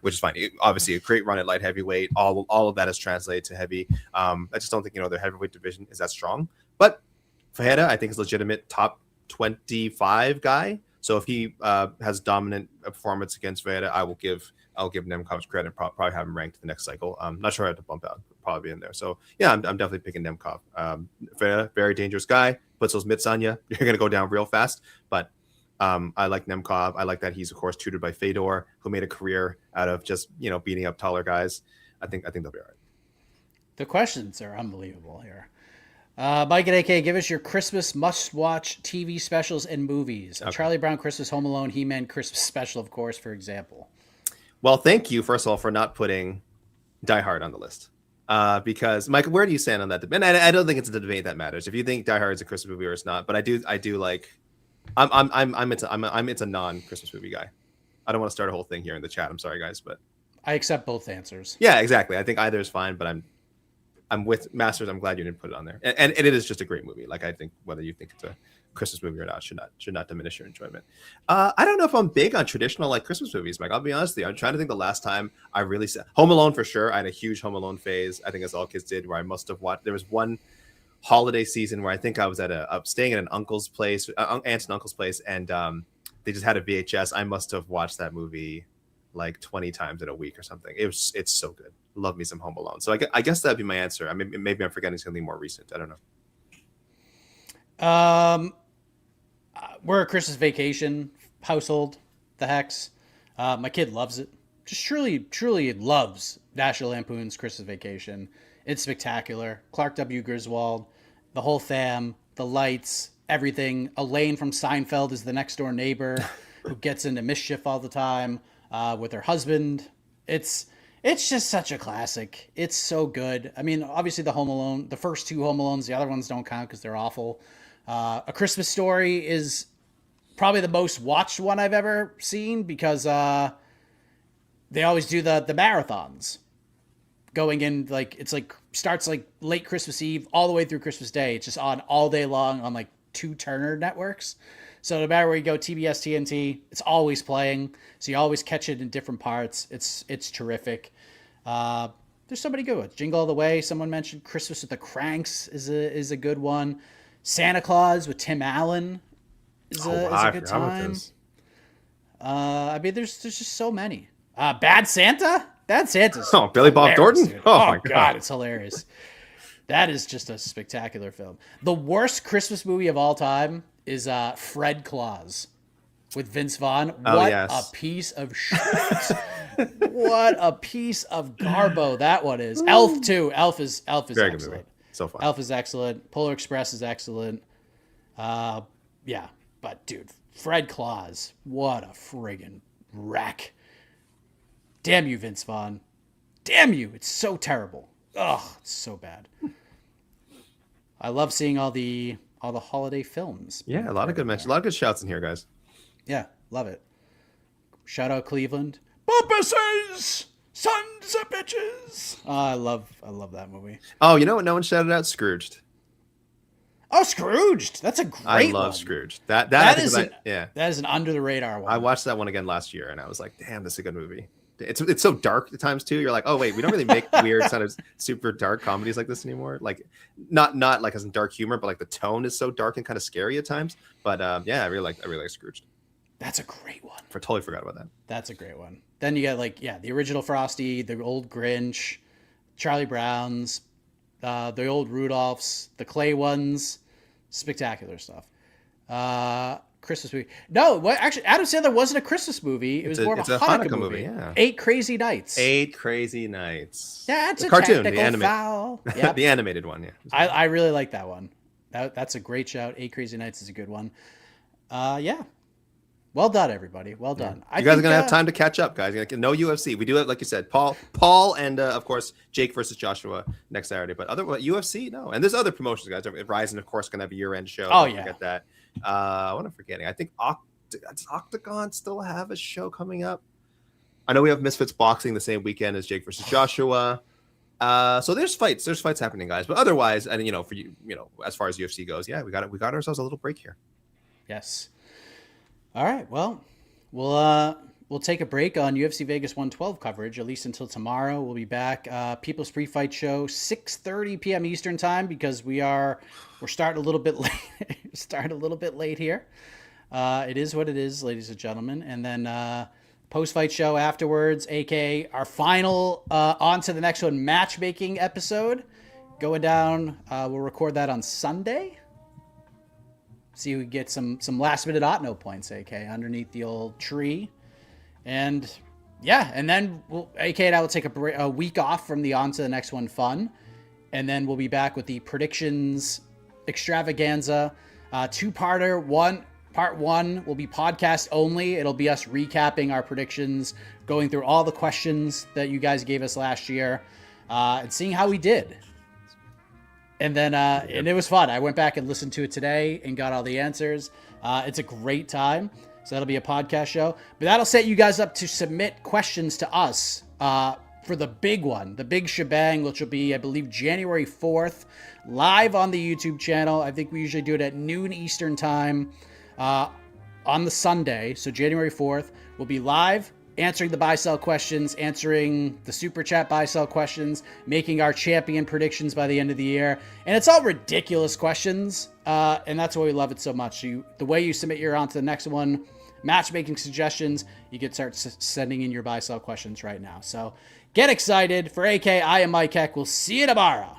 Obviously, a great run at light heavyweight. All of that is translated to heavy. I just don't think their heavyweight division is that strong. But Fajeda, I think, is legitimate top 25 guy. So if he has dominant performance against Fajeda, I'll give Nemkov's credit and probably have him ranked the next cycle. I'm not sure I have to bump out. Probably be in there. So yeah, I'm definitely picking Nemkov. Fajeda, very dangerous guy. Puts those mitts on you. You're going to go down real fast. But I like Nemkov. I like that he's, of course, tutored by Fedor, who made a career out of just, beating up taller guys. I think they'll be all right. The questions are unbelievable here. Mike and AK, give us your Christmas must-watch TV specials and movies. Okay. Charlie Brown Christmas, Home Alone, He-Man Christmas special, of course, for example. Well, thank you, first of all, for not putting Die Hard on the list. Because, Mike, where do you stand on that? And I don't think it's a debate that matters. If you think Die Hard is a Christmas movie or it's not, but I do like. I'm into non-Christmas movie guy. I don't want to start a whole thing here in the chat. I'm sorry, guys, but I accept both answers. Yeah, exactly. I think either is fine, but I'm with Masters. I'm glad you didn't put it on there, and it is just a great movie. Like I think whether you think it's a Christmas movie or not should not diminish your enjoyment. I don't know if I'm big on traditional like Christmas movies, Mike. I'll be honest with you. I'm trying to think the last time I really saw Home Alone for sure. I had a huge Home Alone phase. I think as all kids did, where I must have watched. There was one holiday season where I think I was staying at an uncle's place, aunt and uncle's place, and they just had a VHS. I must have watched that movie like 20 times in a week or something. It's so good. Love me some Home Alone. So I guess that'd be my answer. I mean, maybe I'm forgetting something more recent. I don't know. We're a Christmas Vacation household, the Hex. My kid loves it. Just truly loves National Lampoon's Christmas Vacation. It's spectacular. Clark W. Griswold, the whole fam, the lights, everything. Elaine from Seinfeld is the next door neighbor who gets into mischief all the time with her husband. It's just such a classic. It's so good. I mean, obviously the first two Home Alones, the other ones don't count because they're awful. A Christmas Story is probably the most watched one I've ever seen because they always do the marathons going in, like it's like starts like late Christmas Eve all the way through Christmas Day. It's just on all day long on like 2 Turner networks. So no matter where you go, TBS, TNT, it's always playing. So you always catch it in different parts. It's terrific. There's so many good ones. Jingle All the Way, someone mentioned. Christmas with the Cranks is a good one. Santa Claus with Tim Allen is a good time. I mean, there's just so many. Bad Santa? Bad Santa's Billy Bob Thornton? Dude. Oh my God, it's hilarious. That is just a spectacular film. The worst Christmas movie of all time is Fred Claus with Vince Vaughn. What a piece of shit. What a piece of garbo that one is. Elf too. Elf is very excellent. So fun. Elf is excellent. Polar Express is excellent. Yeah, but dude, Fred Claus, what a friggin' wreck. Damn you, Vince Vaughn. Damn you. It's so terrible. Ugh, it's so bad. I love seeing all the holiday films. Yeah, a lot of good mentions. A lot of good shouts in here, guys. Yeah, love it. Shout out Cleveland. Bumpuses! Sons of bitches! I love that movie. Oh, you know what? No one shouted out? Scrooged. Oh, Scrooged! That's a great one. I love Scrooged. That is an under the radar one. I watched that one again last year, and I was like, "Damn, this is a good movie." It's so dark at times too. You're like, oh wait, we don't really make weird kind of super dark comedies like this anymore. Like not like as in dark humor, but like the tone is so dark and kind of scary at times. But yeah, I really like Scrooged. That's a great one. I totally forgot about that. That's a great one. Then you got like, yeah, the original Frosty, the old Grinch, Charlie Brown's, the old Rudolph's, the clay ones, spectacular stuff. Christmas movie. No, what actually Adam Sandler wasn't a Christmas movie. It was more of a Hanukkah movie. Yeah. 8 Crazy Nights. 8 Crazy Nights. Yeah, it's the a cartoon, technical foul. Yep. The animated one. Yeah. I really like that one. That's a great shout. 8 Crazy Nights is a good one. Yeah. Well done, everybody. Well done. Yeah. You guys are gonna have time to catch up, guys. No UFC. We do have, like you said, Paul, and of course Jake versus Joshua next Saturday. But UFC, no. And there's other promotions, guys. Ryzen, of course, gonna have a year-end show. Oh Don't forget that. What I'm forgetting. I think does Octagon still have a show coming up? I know we have Misfits Boxing the same weekend as Jake versus Joshua. So there's fights happening, guys. But otherwise, and for you, as far as UFC goes, yeah, we got ourselves a little break here. Yes. All right. Well, we'll take a break on UFC Vegas 112 coverage, at least until tomorrow. We'll be back. People's Pre-Fight Show, 6:30 p.m. Eastern time, because we're starting a little bit late here. It is what it is, ladies and gentlemen. And then post-fight show afterwards, aka our final on to the next one matchmaking episode going down. We'll record that on Sunday. See if we get some last minute Otno points, AK, underneath the old tree. And yeah, and then AK and I will take a week off from the on to the next one fun. And then we'll be back with the predictions extravaganza, 2-parter. Part 1 will be podcast only. It'll be us recapping our predictions, going through all the questions that you guys gave us last year, and seeing how we did. And then, and it was fun. I went back and listened to it today and got all the answers. It's a great time. So that'll be a podcast show. But that'll set you guys up to submit questions to us for the big one, the big shebang, which will be, I believe, January 4th, live on the YouTube channel. I think we usually do it at noon Eastern time on the Sunday. So January 4th, we'll be live, answering the buy-sell questions, answering the super chat buy-sell questions, making our champion predictions by the end of the year. And it's all ridiculous questions, and that's why we love it so much. The way you submit your on to the next one, matchmaking suggestions, you can start sending in your buy-sell questions right now. So get excited. For AK, I am Mike Heck. We'll see you tomorrow.